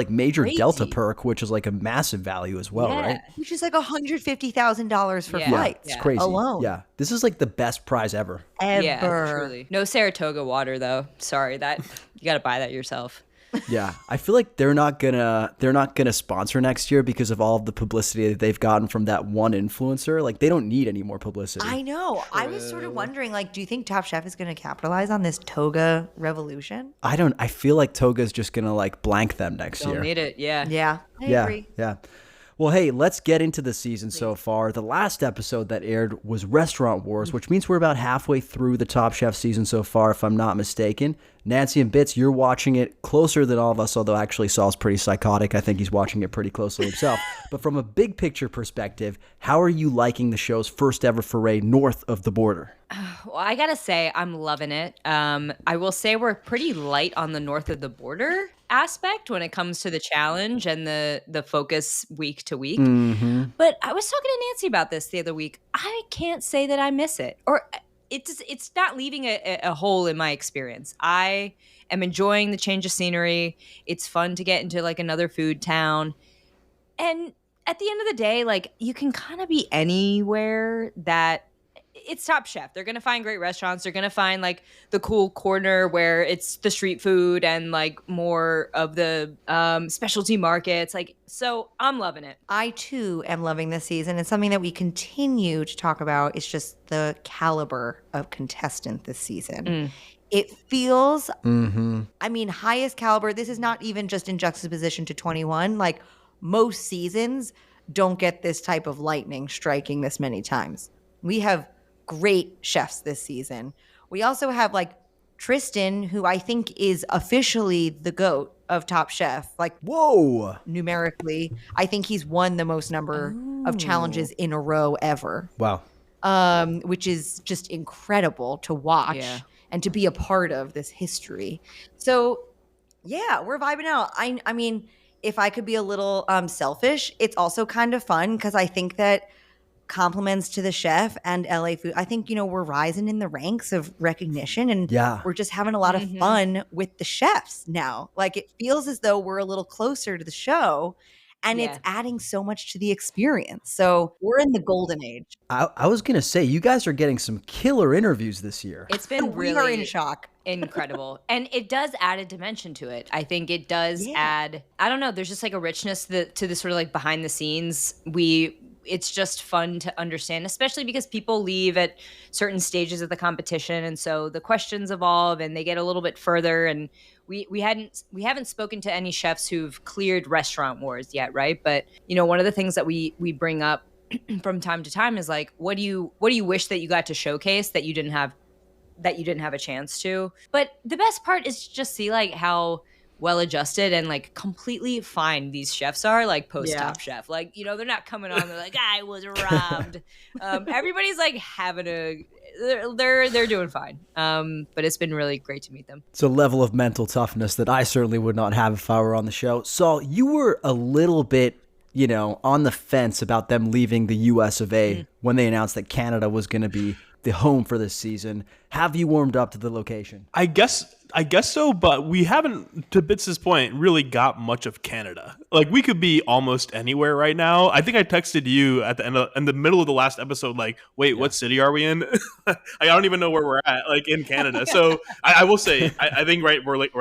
major Crazy. Delta perk, which is a massive value as well, Yeah. right? Which is $150,000 for Yeah. Yeah, flights. it's crazy. alone. Yeah, this is the best prize ever. Ever. Yeah, truly. No Saratoga water though. Sorry, that you got to buy that yourself. Yeah, I feel like they're not gonna sponsor next year because of all of the publicity that they've gotten from that one influencer. They don't need any more publicity. I know. I was sort of wondering, do you think Top Chef is going to capitalize on this toga revolution? I feel like Toga's just gonna blank them next Don't year. need it. Yeah. Yeah, I agree. Yeah. Well, hey, let's get into the season so far. The last episode that aired was Restaurant Wars, which means we're about halfway through the Top Chef season so far, if I'm not mistaken. Nancy and Bits, you're watching it closer than all of us, although actually Saul's pretty psychotic. I think he's watching it pretty closely himself. But from a big picture perspective, how are you liking the show's first ever foray north of the border? Well, I gotta say, I'm loving it. I will say we're pretty light on the north of the border aspect when it comes to the challenge and the focus week to week. Mm-hmm. But I was talking to Nancy about this the other week. I can't say that I miss it, or it's not leaving a hole in my experience. I am enjoying the change of scenery. It's fun to get into another food town, and at the end of the day, you can kind of be anywhere that. It's Top Chef. They're going to find great restaurants. They're going to find the cool corner where it's the street food and more of the specialty markets. So I'm loving it. I too am loving this season. It's something that we continue to talk about. It's just the caliber of contestant this season It feels, Mm-hmm. I mean, highest caliber. This is not even just in juxtaposition to 21. Like most seasons don't get this type of lightning striking this many times. We have great chefs this season. We also have like Tristan, who I think is officially the GOAT of Top Chef. Like Whoa. numerically, I think he's won the most number of challenges in a row ever. Wow. Which is just incredible to watch and to be a part of this history. So yeah, we're vibing out. I mean, if I could be a little selfish, it's also kind of fun because I think that compliments to the chef and LA Food, I think, we're rising in the ranks of recognition and we're just having a lot of fun with the chefs now. Like it feels as though we're a little closer to the show and it's adding so much to the experience. So we're in the golden age. I was going to say, you guys are getting some killer interviews this year. It's been We are in shock. Incredible. And it does add a dimension to it. I think it does add, I don't know, there's just like a richness to the sort of like behind the scenes. It's just fun to understand, especially because people leave at certain stages of the competition. And so the questions evolve and they get a little bit further. And we haven't spoken to any chefs who've cleared restaurant wars yet, right? But one of the things that we bring up from time to time is like, what do you wish that you got to showcase that you didn't have a chance to? But the best part is to just see like how well adjusted and like completely fine these chefs are, like post Top Chef. Like, they're not coming on, they're like, I was robbed. Everybody's like they're doing fine. But it's been really great to meet them. It's a level of mental toughness that I certainly would not have if I were on the show. Saul, you were a little bit, on the fence about them leaving the US of A when they announced that Canada was going to be the home for this season. Have you warmed up to the location? I guess so, but we haven't, to Bits' point, really got much of Canada. Like, we could be almost anywhere right now. I think I texted you at the in the middle of the last episode, like, wait, what city are we in? I don't even know where we're at, like, in Canada. So I will say, I think, right, we're like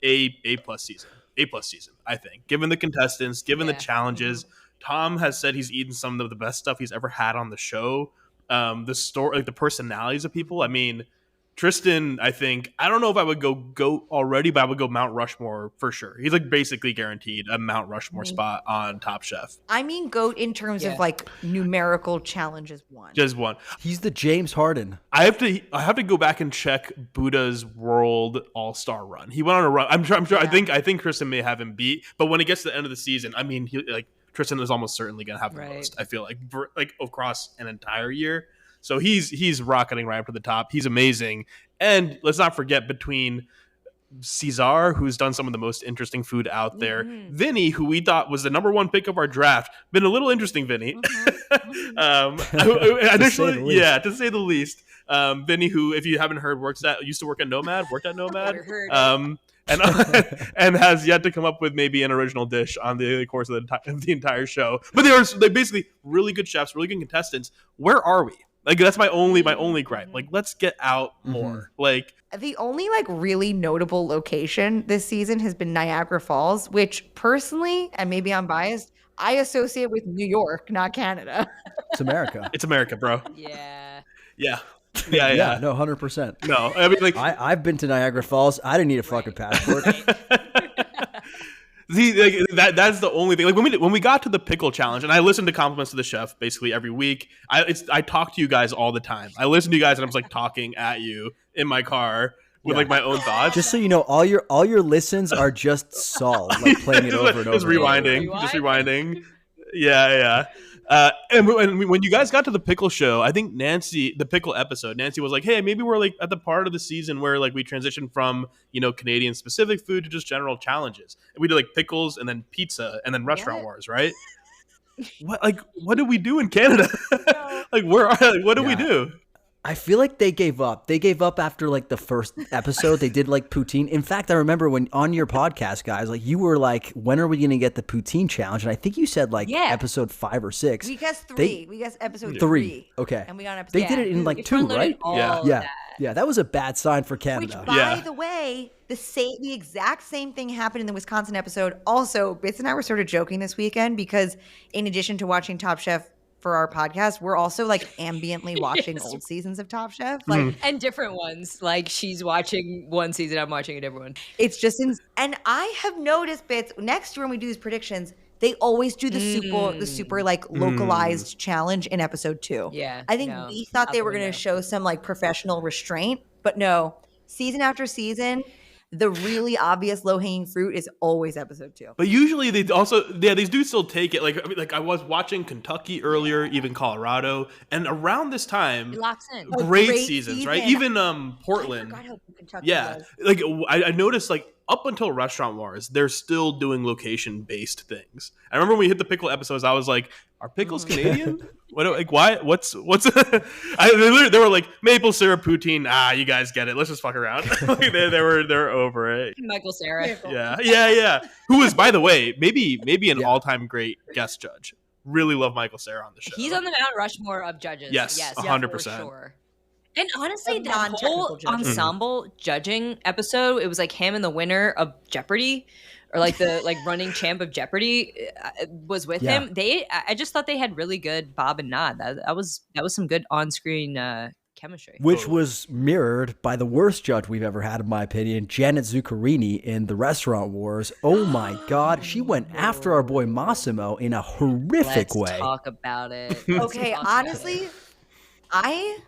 A plus season. A plus season, I think. Given the contestants, given the challenges, Tom has said he's eaten some of the best stuff he's ever had on the show. The story, like the personalities of people. I mean, Tristan, I think, I don't know if I would go GOAT already, but I would go Mount Rushmore for sure. He's like basically guaranteed a Mount Rushmore spot on Top Chef. I mean, GOAT in terms of like numerical challenges won. Just one. He's the James Harden. I have to go back and check Buddha's World All-Star run. He went on a run. I'm sure. I think Tristan may have him beat, but when it gets to the end of the season, I mean, Tristan is almost certainly going to have the most, I feel like across an entire year. So he's rocketing right up to the top. He's amazing. And let's not forget, between Cesar, who's done some of the most interesting food out there, Vinny, who we thought was the number one pick of our draft, been a little interesting, Vinny. Initially, to say the least. Vinny, who, if you haven't heard, used to work at Nomad, and has yet to come up with maybe an original dish on the course of the entire show. But they're basically really good chefs, really good contestants. Where are we? Like, that's my only gripe. Like, let's get out more. Like, the only like really notable location this season has been Niagara Falls, which personally, and maybe I'm biased, I associate with New York, not Canada. It's America. It's America, bro. Yeah. Yeah. No, 100%. No, I mean, like, I've been to Niagara Falls. I didn't need a fucking passport. See, like, that's the only thing. Like, when we got to the pickle challenge, and I listened to Compliments to the Chef basically every week. I talk to you guys all the time. I listen to you guys, and I'm just like talking at you in my car with like my own thoughts. Just so you know, all your listens are just Saul, like playing it over and over. Just rewinding. Yeah. And when you guys got to the pickle show, I think the pickle episode, Nancy was like, hey, maybe we're like at the part of the season where like we transition from, Canadian specific food to just general challenges. And we did like pickles and then pizza and then restaurant wars, right? What do we do in Canada? What do we do? I feel like they gave up. They gave up after like the first episode. They did like poutine. In fact, I remember when on your podcast, guys, like you were like, when are we going to get the poutine challenge? And I think you said like episode 5 or 6. We guessed 3. We guessed episode 3. Okay. And we got an episode. They did it in like 2, right? Yeah. That was a bad sign for Canada. Which, by the way, the exact same thing happened in the Wisconsin episode. Also, Bits and I were sort of joking this weekend because in addition to watching Top Chef for our podcast, we're also like ambiently watching Yes. old seasons of Top Chef. Like And different ones. Like she's watching one season, I'm watching a different one. it's just and I have noticed bits next year when we do these predictions, they always do the super like localized challenge in episode 2. Yeah, I think no, we thought out they the were going to window. show some like professional restraint, but no. Season after season, the really obvious low-hanging fruit is always episode 2. But usually they also, they do still take it. Like, I mean, like I was watching Kentucky earlier, even Colorado, and around this time, It locks in. great seasons, right? Even I Portland. forgot how good Kentucky Yeah, was. like I noticed, like up until Restaurant Wars, they're still doing location-based things. I remember when we hit the pickle episodes, I was like, "Are pickles Canadian? What? Like, why? What's?" They were like maple syrup poutine. Ah, you guys get it. Let's just fuck around. Like, they're over it. Michael Cera. Yeah. Who was, by the way, maybe an all-time great guest judge. Really love Michael Cera on the show. He's on the Mount Rushmore of judges. Yes, yes, 100%. for sure. And honestly, Of that non-technical whole judges. ensemble judging episode, it was like him and the winner of Jeopardy, or like the like running champ of Jeopardy was with him. I just thought they had really good bob and nod. That was some good on-screen chemistry. Which was mirrored by the worst judge we've ever had, in my opinion, Janet Zuccherini in the Restaurant Wars. Oh my God. She went after our boy Massimo in a horrific Let's way. talk about it. Okay, honestly, I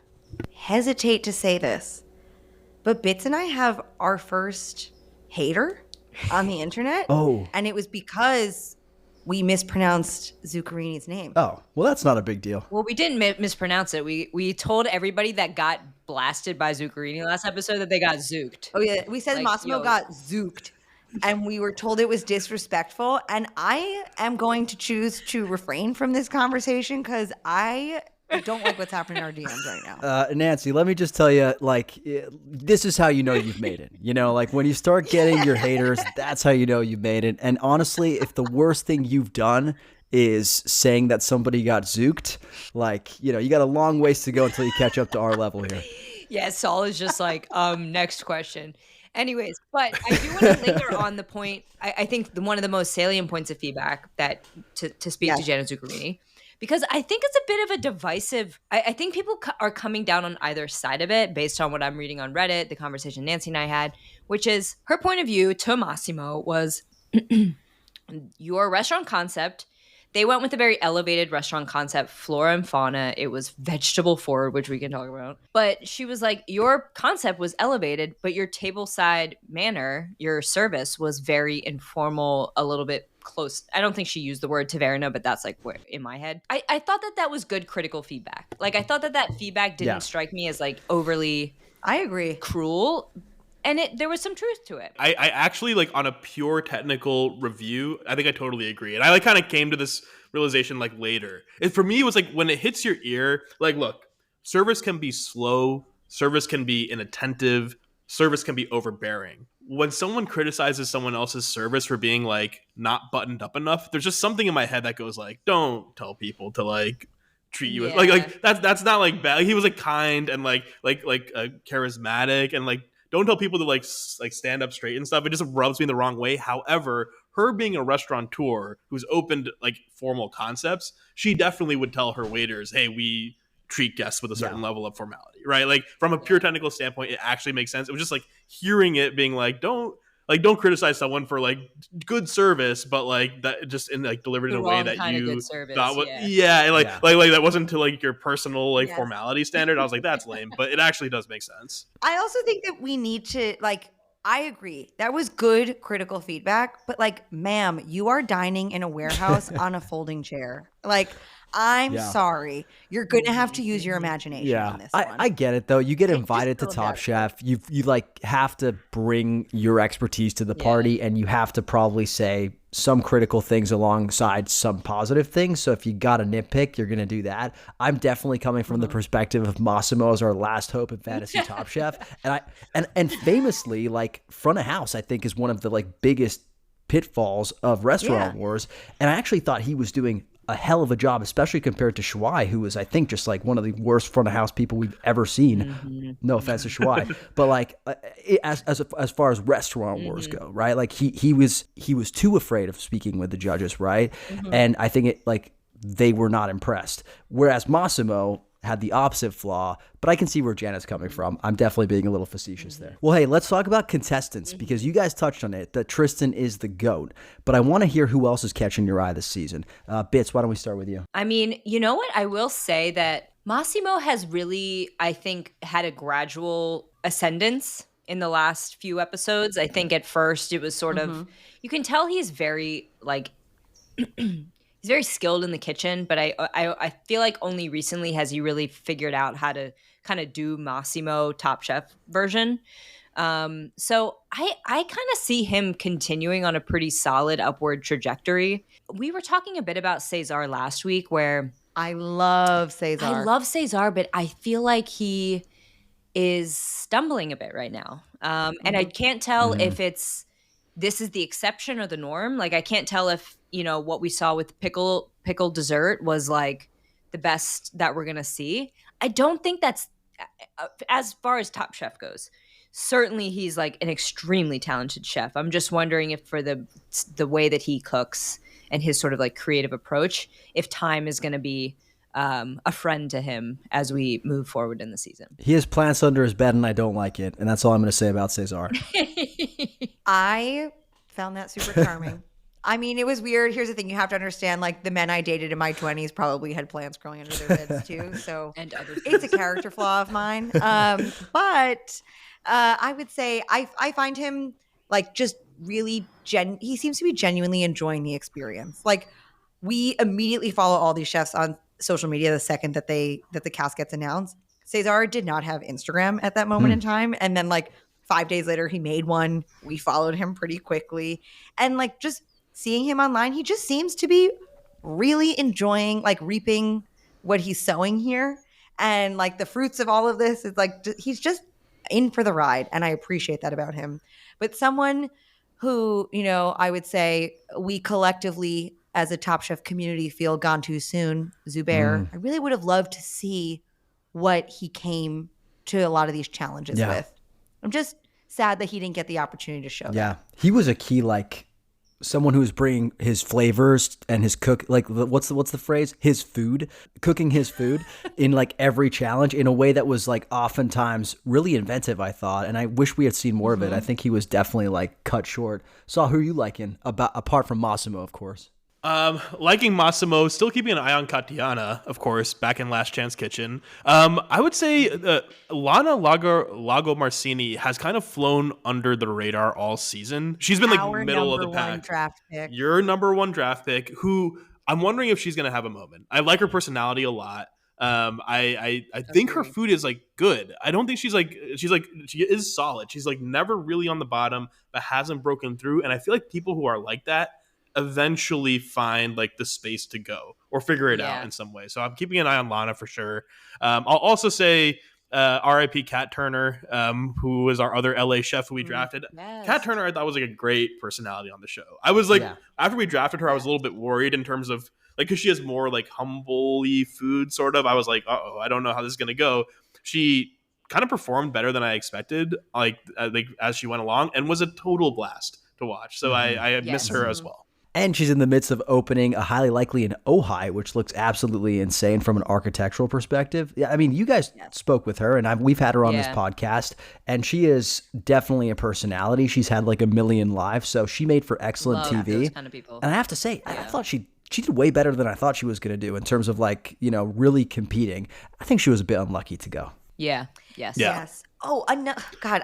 hesitate to say this, but Bits and I have our first hater on the internet. Oh. And it was because we mispronounced Zuccherini's name. Oh, well, that's not a big deal. Well, we didn't mispronounce it. We told everybody that got blasted by Zuccherini last episode that they got zooked. Oh, yeah. We said Like, Massimo yo. got zooked. And we were told it was disrespectful. And I am going to choose to refrain from this conversation because I don't like what's happening in our DMs right now. Nancy, let me just tell you, like, this is how you know you've made it. You know, like when you start getting your haters, that's how you know you've made it. And honestly, if the worst thing you've done is saying that somebody got zooked, like, you know, you got a long ways to go until you catch up to our level here. Yeah, Saul is just like, next question. Anyways, but I do want to linger on the point. I think one of the most salient points of feedback that to speak to Janet Zuccherini, because I think it's a bit of a divisive. I think people are coming down on either side of it based on what I'm reading on Reddit, the conversation Nancy and I had, which is her point of view to Massimo was your restaurant concept. They went with a very elevated restaurant concept, flora and fauna. It was vegetable forward, which we can talk about. But she was like, your concept was elevated, but your tableside manner, your service was very informal, a little bit close. I don't think she used the word taverna, but that's like where, in my head. I thought that was good critical feedback. Like, I thought that feedback didn't strike me as like overly I agree. cruel. And there was some truth to it. I actually, like, on a pure technical review, I think I totally agree. And I like kind of came to this realization like later. For me, it was like when it hits your ear, like, look, service can be slow, service can be inattentive, service can be overbearing. When someone criticizes someone else's service for being like not buttoned up enough, there's just something in my head that goes like, don't tell people to like treat you as, like that's not like bad. Like, he was like kind and like charismatic and like, don't tell people to like stand up straight and stuff. It just rubs me the wrong way. However, her being a restaurateur who's opened like formal concepts, she definitely would tell her waiters, hey, we treat guests with a certain level of formality, right? Like from a pure technical standpoint, it actually makes sense. It was just like hearing it being like, don't criticize someone for like good service, but like that just in like delivered in a way that you thought like that wasn't to like your personal like formality standard. I was like, that's lame, but it actually does make sense. I also think that we need to like, I agree. That was good critical feedback, but like, ma'am, you are dining in a warehouse on a folding chair. Like, I'm sorry. You're going to have to use your imagination on this one. I get it, though. You get invited to Top Chef. You like have to bring your expertise to the party, and you have to probably say some critical things alongside some positive things. So if you got a nitpick, you're going to do that. I'm definitely coming from the perspective of Massimo as our last hope in fantasy Top Chef. And famously, like front of house, I think is one of the like biggest pitfalls of Restaurant Wars. And I actually thought he was doing a hell of a job, especially compared to Shuai, who was, I think, just like one of the worst front of house people we've ever seen. No offense to Shuai, but like as far as Restaurant Wars go, right? Like he was too afraid of speaking with the judges, right? And I think it like they were not impressed. Whereas Massimo had the opposite flaw, but I can see where Janet's coming from. I'm definitely being a little facetious there. Well, hey, let's talk about contestants, because you guys touched on it, that Tristan is the GOAT, but I want to hear who else is catching your eye this season. Bits, why don't we start with you? I mean, you know what? I will say that Massimo has really, I think, had a gradual ascendance in the last few episodes. I think at first it was sort of, you can tell he's very, like, he's very skilled in the kitchen, but I feel like only recently has he really figured out how to kind of do Massimo Top Chef version. So I kind of see him continuing on a pretty solid upward trajectory. We were talking a bit about Cesar last week, where I love Cesar. I love Cesar, but I feel like he is stumbling a bit right now. And I can't tell if this is the exception or the norm. Like, I can't tell if, what we saw with pickle dessert was like the best that we're going to see. I don't think that's as far as Top Chef goes. Certainly he's like an extremely talented chef. I'm just wondering if for the way that he cooks and his sort of like creative approach, if time is going to be a friend to him as we move forward in the season. He has plants under his bed and I don't like it. And that's all I'm going to say about Cesar. I found that super charming. I mean, it was weird. Here's the thing. You have to understand, like, the men I dated in my 20s probably had plants growing under their beds too. So And other it's a character flaw of mine. But I would say I find him, like, just really he seems to be genuinely enjoying the experience. Like, we immediately follow all these chefs on social media the second that the cast gets announced. Cesar did not have Instagram at that moment in time. And then, like, 5 days later, he made one. We followed him pretty quickly. And, like, just seeing him online, he just seems to be really enjoying, like, reaping what he's sowing here. And, like, the fruits of all of this is, like, he's just in for the ride. And I appreciate that about him. But someone who, I would say we collectively as a Top Chef community feel gone too soon, Zubair. I really would have loved to see what he came to a lot of these challenges with. I'm just sad that he didn't get the opportunity to show that. He was a key, like, someone who's bringing his flavors and his what's the phrase? Cooking his food in, like, every challenge in a way that was, like, oftentimes really inventive, I thought. And I wish we had seen more of it. I think he was definitely, like, cut short. Saul, who are you liking apart from Massimo, of course? Liking Massimo, still keeping an eye on Tatiana, of course, back in Last Chance Kitchen. I would say Lana Lago Marcini has kind of flown under the radar all season. She's been like middle of the pack. Draft pick. Your number one draft pick, who I'm wondering if she's going to have a moment. I like her personality a lot. I think her food is, like, good. I don't think she is solid. She's, like, never really on the bottom, but hasn't broken through. And I feel like people who are like that eventually find, like, the space to go or figure it out in some way. So I'm keeping an eye on Lana for sure. I'll also say RIP Kat Turner, who was our other LA chef who we drafted. Yes. Kat Turner, I thought, was, like, a great personality on the show. I was like, after we drafted her, I was a little bit worried in terms of, like, because she has more, like, humble-y food, sort of. I was like, I don't know how this is going to go. She kind of performed better than I expected, like as she went along, and was a total blast to watch. So I miss her as well. And she's in the midst of opening a highly likely in Ojai, which looks absolutely insane from an architectural perspective. Yeah, I mean, you guys spoke with her, and we've had her on this podcast, and she is definitely a personality. She's had like 1 million lives, so she made for excellent TV. Those kind of people. And I have to say, I thought she did way better than I thought she was going to do in terms of, like, really competing. I think she was a bit unlucky to go. Yeah. Yes. Yeah. Yes. Oh, God,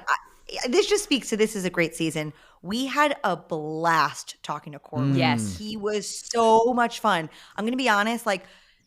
this just speaks to this is a great season. We had a blast talking to Corwin. Yes. He was so much fun. I'm going to be honest, like,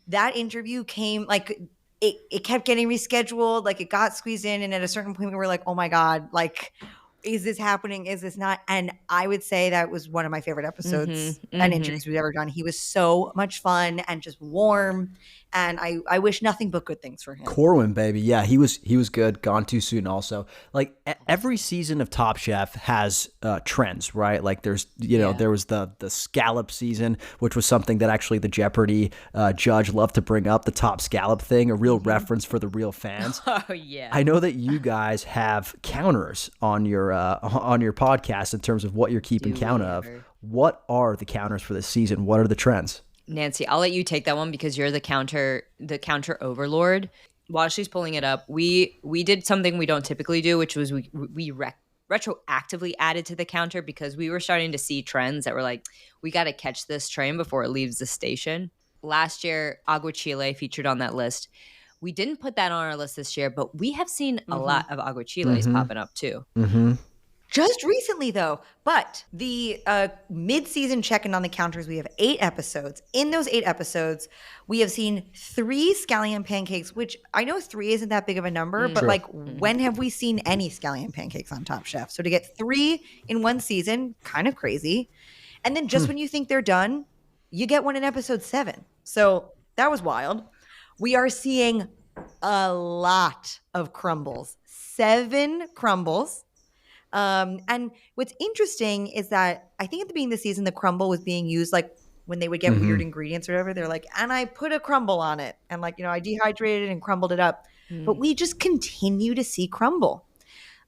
that interview came, like, it kept getting rescheduled. Like, it got squeezed in. And at a certain point, we were like, oh my God, like, is this happening? Is this not? And I would say that was one of my favorite episodes and interviews we've ever done. He was so much fun and just warm. And I wish nothing but good things for him. Corwin, baby. Yeah, he was good. Gone too soon also. Like, every season of Top Chef has trends, right? Like, there's, there was the scallop season, which was something that actually the Jeopardy judge loved to bring up, the top scallop thing, a real reference for the real fans. Oh, yeah. I know that you guys have counters on your podcast in terms of what you're keeping count of. What are the counters for this season? What are the trends? Nancy, I'll let you take that one because you're the counter overlord. While she's pulling it up, we did something we don't typically do, which was we retroactively added to the counter because we were starting to see trends that were like, we got to catch this train before it leaves the station. Last year, aguachile featured on that list. We didn't put that on our list this year, but we have seen a lot of aguachiles popping up too. Just recently, though. But the mid-season check-in on the counters, we have 8 episodes. In those 8 episodes, we have seen 3 scallion pancakes, which I know 3 isn't that big of a number, but like, when have we seen any scallion pancakes on Top Chef? So to get 3 in one season, kind of crazy. And then just when you think they're done, you get one in episode 7. So that was wild. We are seeing a lot of crumbles. 7 crumbles. And what's interesting is that I think at the beginning of the season, the crumble was being used like when they would get weird ingredients or whatever. They're like, and I put a crumble on it. And like, I dehydrated and crumbled it up. But we just continue to see crumble.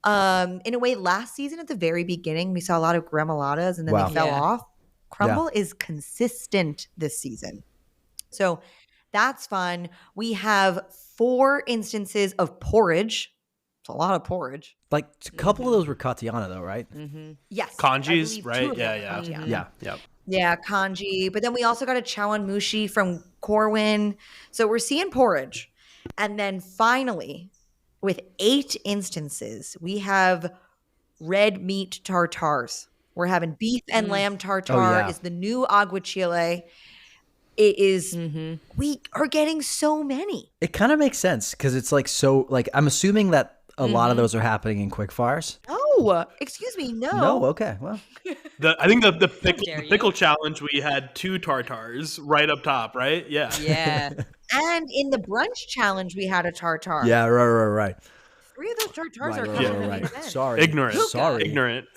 In a way, last season at the very beginning, we saw a lot of gremoladas and then they fell off. Crumble is consistent this season. So that's fun. We have 4 instances of porridge. It's a lot of porridge. Like a couple of those were Tatiana though, right? Yes. Kanjis, right? Yeah. Yeah, kanji. But then we also got a chawan mushi from Corwin. So we're seeing porridge. And then finally, with 8 instances, we have red meat tartars. We're having beef and lamb tartare is the new aguachile. It is, we are getting so many. It kind of makes sense because it's like I'm assuming that a lot of those are happening in quick fires. Oh, excuse me, no. No, okay, well. I think the pickle challenge, we had 2 tartars right up top, right? Yeah. Yeah. And in the brunch challenge, we had a tartare. Yeah, right. 3 of those tartars are Right. Sorry. Ignorant.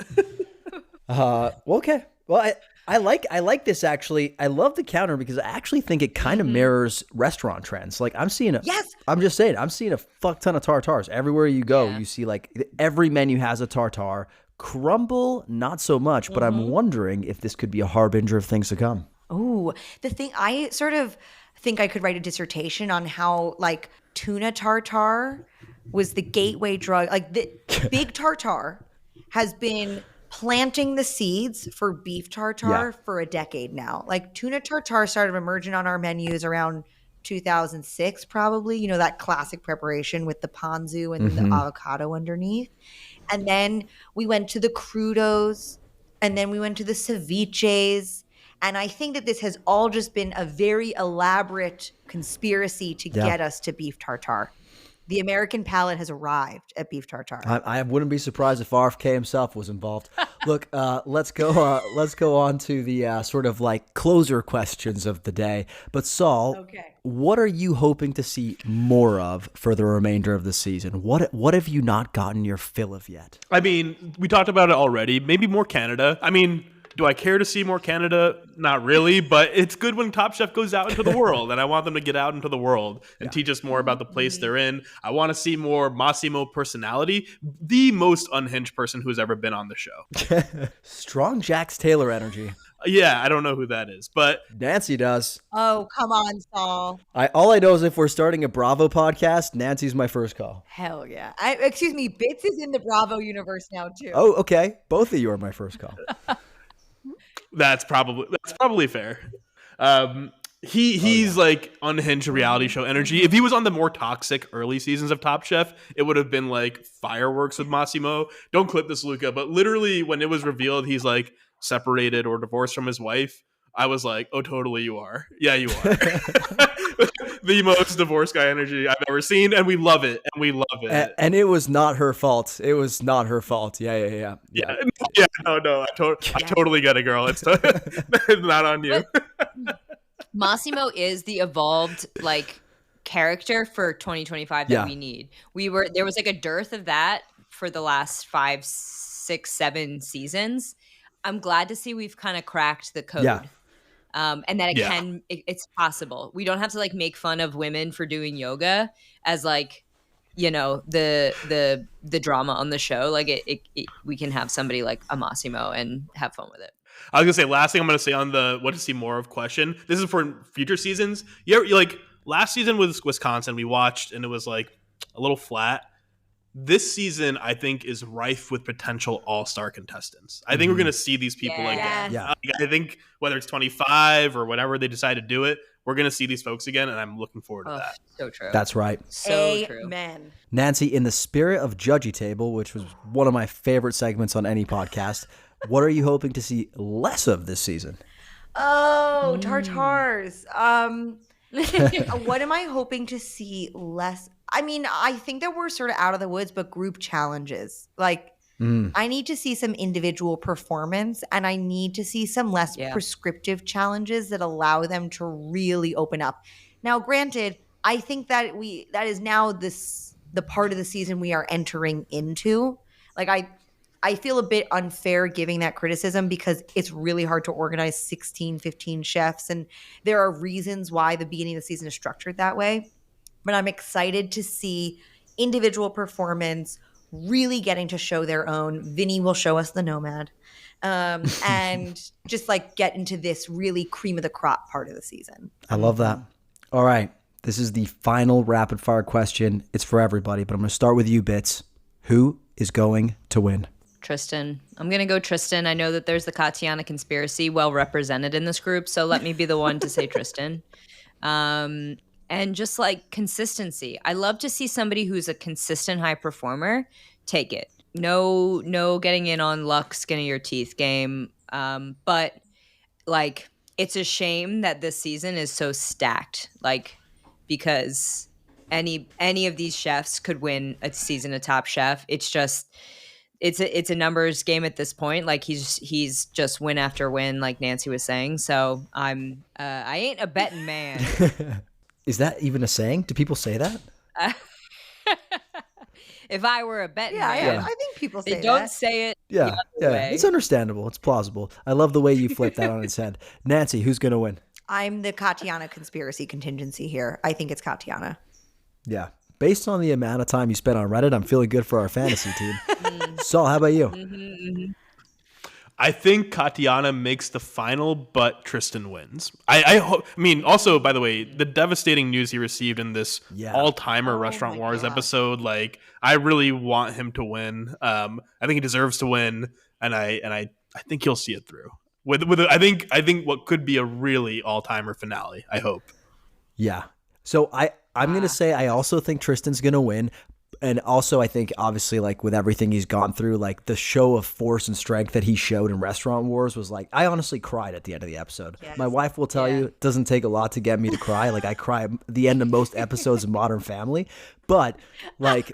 Okay. Well, I like this actually. I love the counter because I actually think it kind of mirrors restaurant trends. Like I'm seeing I'm just saying, I'm seeing a fuck ton of tartars everywhere you go. You see like every menu has a tartare. Crumble, not so much, but I'm wondering if this could be a harbinger of things to come. Oh, the thing, I sort of think I could write a dissertation on how like tuna tartare was the gateway drug. Like the big tartare has been planting the seeds for beef tartare for a decade now. Like tuna tartare started emerging on our menus around 2006 probably, that classic preparation with the ponzu and the avocado underneath. And then we went to the crudos, and then we went to the ceviches. And I think that this has all just been a very elaborate conspiracy to get us to beef tartare. The American palate has arrived at beef tartare. I wouldn't be surprised if RFK himself was involved. Look, let's go on to the sort of like closer questions of the day. But Saul, what are you hoping to see more of for the remainder of the season? What have you not gotten your fill of yet? I mean, we talked about it already. Maybe more Canada. I mean, do I care to see more Canada? Not really, but it's good when Top Chef goes out into the world, and I want them to get out into the world and teach us more about the place they're in. I want to see more Massimo personality, the most unhinged person who's ever been on the show. Strong Jax Taylor energy. Yeah, I don't know who that is, but Nancy does. Oh, come on, Saul. All I know is if we're starting a Bravo podcast, Nancy's my first call. Hell yeah. Excuse me, Bits is in the Bravo universe now too. Oh, okay. Both of you are my first call. That's probably fair. He's like unhinged reality show energy. If he was on the more toxic early seasons of Top Chef, it would have been like fireworks with Massimo. Don't clip this, Luca, but literally when it was revealed he's like separated or divorced from his wife, I was like, oh, totally you are. Yeah, you are. The most divorce guy energy I've ever seen, and we love it. And it was not her fault. Yeah. No. I totally get it, girl. It's not on you. Massimo is the evolved like character for 2025 that we need. There was like a dearth of that for the last 5, 6, 7 seasons. I'm glad to see we've kind of cracked the code. Yeah. And that it's possible. We don't have to like make fun of women for doing yoga as like, the drama on the show. Like we can have somebody like a Massimo and have fun with it. I was gonna say last thing I'm gonna say on the what to see more of question. This is for future seasons. You like last season with Wisconsin, we watched and it was like a little flat. This season, I think, is rife with potential all-star contestants. I think we're gonna see these people again. Yes. I think whether it's 25 or whatever they decide to do it, we're gonna see these folks again, and I'm looking forward to that. So true. That's right. So true. Amen. Nancy, in the spirit of Judgy Table, which was one of my favorite segments on any podcast, what are you hoping to see less of this season? Oh, tartars. What am I hoping to see less? I mean, I think that we're sort of out of the woods, but group challenges. Like, I need to see some individual performance, and I need to see some less prescriptive challenges that allow them to really open up. Now, granted, I think that that is now the part of the season we are entering into. Like, I feel a bit unfair giving that criticism because it's really hard to organize 16, 15 chefs, and there are reasons why the beginning of the season is structured that way. But I'm excited to see individual performance really getting to show their own. Vinny will show us the Nomad. And just like get into this really cream of the crop part of the season. I love that. All right. This is the final rapid fire question. It's for everybody, but I'm going to start with you, Bits. Who is going to win? Tristan. I'm going to go Tristan. I know that there's the Katiana conspiracy well represented in this group, so let me be the one to say Tristan. And just like consistency. I love to see somebody who's a consistent high performer take it. No getting in on luck, skin of your teeth game. But like it's a shame that this season is so stacked. Like because any of these chefs could win a season of Top Chef. It's just it's a numbers game at this point. Like he's just win after win, like Nancy was saying. So I ain't a betting man. Is that even a saying? Do people say that? If I were a betting man. Yeah, I think people say they don't say it. Yeah, it's understandable. It's plausible. I love the way you flip that on its head. Nancy, who's going to win? I'm the Katiana conspiracy contingency here. I think it's Katiana. Yeah. Based on the amount of time you spent on Reddit, I'm feeling good for our fantasy team. Saul, how about you? I think Katiana makes the final, but Tristan wins. I mean, also, by the way, the devastating news he received in this all-timer Restaurant Wars episode, like, I really want him to win. I think he deserves to win, and I think he'll see it through. I think what could be a really all-timer finale, I hope. Yeah. So I'm going to say I also think Tristan's going to win. And also, I think, obviously, like, with everything he's gone through, like, the show of force and strength that he showed in Restaurant Wars was, like, I honestly cried at the end of the episode. Yes. My wife will tell you it doesn't take a lot to get me to cry. Like, I cry at the end of most episodes of Modern Family. But, like,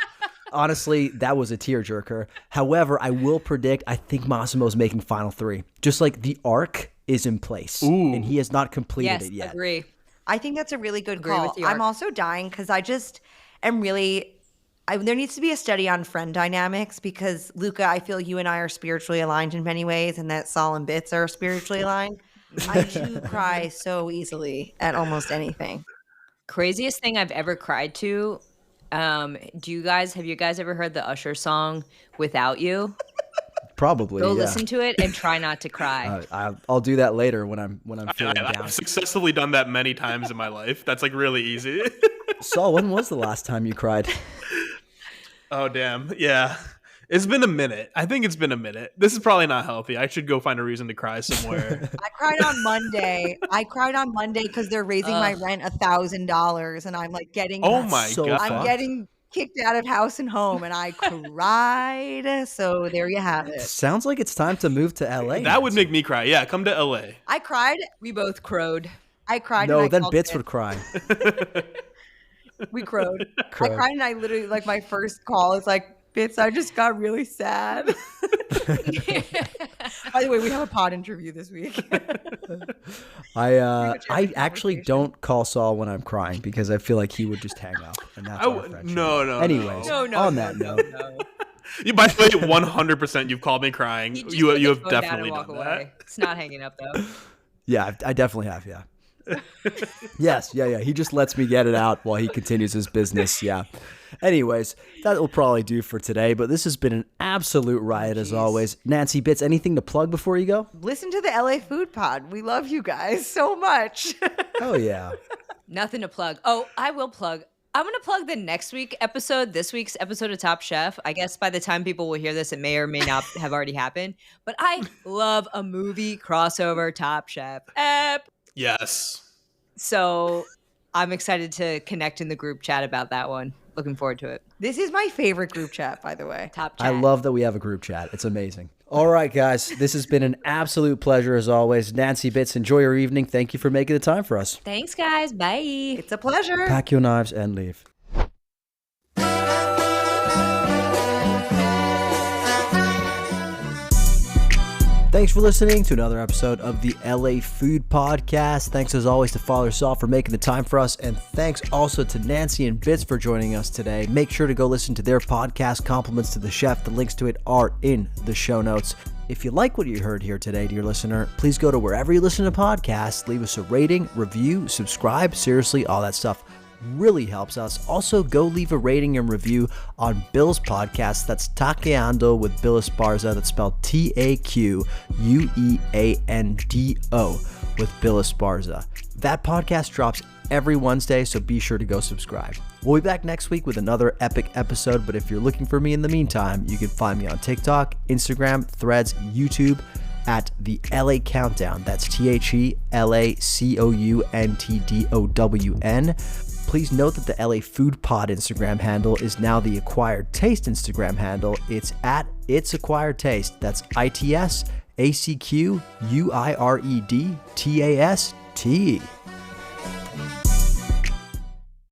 honestly, that was a tearjerker. However, I will predict, I think Massimo's making Final Three. Just, like, the arc is in place. Ooh. And he has not completed it yet. Yes, agree. I think that's a really good call. I'm also dying because I just am really... there needs to be a study on friend dynamics because, Luca, I feel you and I are spiritually aligned in many ways and that Saul and Bits are spiritually aligned. I too cry so easily at almost anything. Craziest thing I've ever cried to. Have you guys ever heard the Usher song Without You? Probably. Go listen to it and try not to cry. I'll do that later when I'm feeling down. I've successfully done that many times in my life. That's like really easy. Saul, when was the last time you cried? Oh, damn. Yeah. It's been a minute. I think it's been a minute. This is probably not healthy. I should go find a reason to cry somewhere. I cried on Monday. Because they're raising my rent $1,000 and I'm like getting God. I'm getting kicked out of house and home and I cried. So there you have it. Sounds like it's time to move to LA. That would make me cry. Yeah, come to LA. I cried. We both crowed. I cried. No, then Bits would cry. We crowed. I cried and I literally, like, my first call is like, Bits, I just got really sad. By the way, we have a pod interview this week. I actually don't call Saul when I'm crying because I feel like he would just hang up. And that's our friendship. No. Anyways, on that note. By the way, 100% you've called me crying. You have definitely done that. It's not hanging up, though. Yeah, I definitely have, yeah. Yes, yeah. He just lets me get it out while he continues his business. Yeah. Anyways, that will probably do for today, but this has been an absolute riot as always. Nancy Bits, anything to plug before you go? Listen to the LA Food Pod. We love you guys so much. Oh, yeah. Nothing to plug. Oh, I will plug. I'm going to plug the next week episode, this week's episode of Top Chef. I guess by the time people will hear this, it may or may not have already happened. But I love a movie crossover Top Chef ep. Yes. So I'm excited to connect in the group chat about that one. Looking forward to it. This is my favorite group chat, by the way. Top chat. I love that we have a group chat. It's amazing. All right, guys. This has been an absolute pleasure as always. Nancy Bits, enjoy your evening. Thank you for making the time for us. Thanks, guys. Bye. It's a pleasure. Pack your knives and leave. Thanks for listening to another episode of the LA Food Podcast. Thanks as always to Father Sal for making the time for us. And thanks also to Nancy and Bits for joining us today. Make sure to go listen to their podcast, Compliments to the Chef. The links to it are in the show notes. If you like what you heard here today, dear listener, please go to wherever you listen to podcasts. Leave us a rating, review, subscribe. Seriously, all that stuff really helps us. Also, go leave a rating and review on Bill's podcast. That's Taqueando with Bill Esparza. That's spelled Taqueando with Bill Esparza. That podcast drops every Wednesday, so be sure to go subscribe. We'll be back next week with another epic episode, but if you're looking for me in the meantime, you can find me on TikTok, Instagram, Threads, YouTube at the LA Countdown. That's TheLACOUNTDOWN. Please note that the LA Food Pod Instagram handle is now the Acquired Taste Instagram handle. It's at It's Acquired Taste. That's ITSACQUIREDTASTE.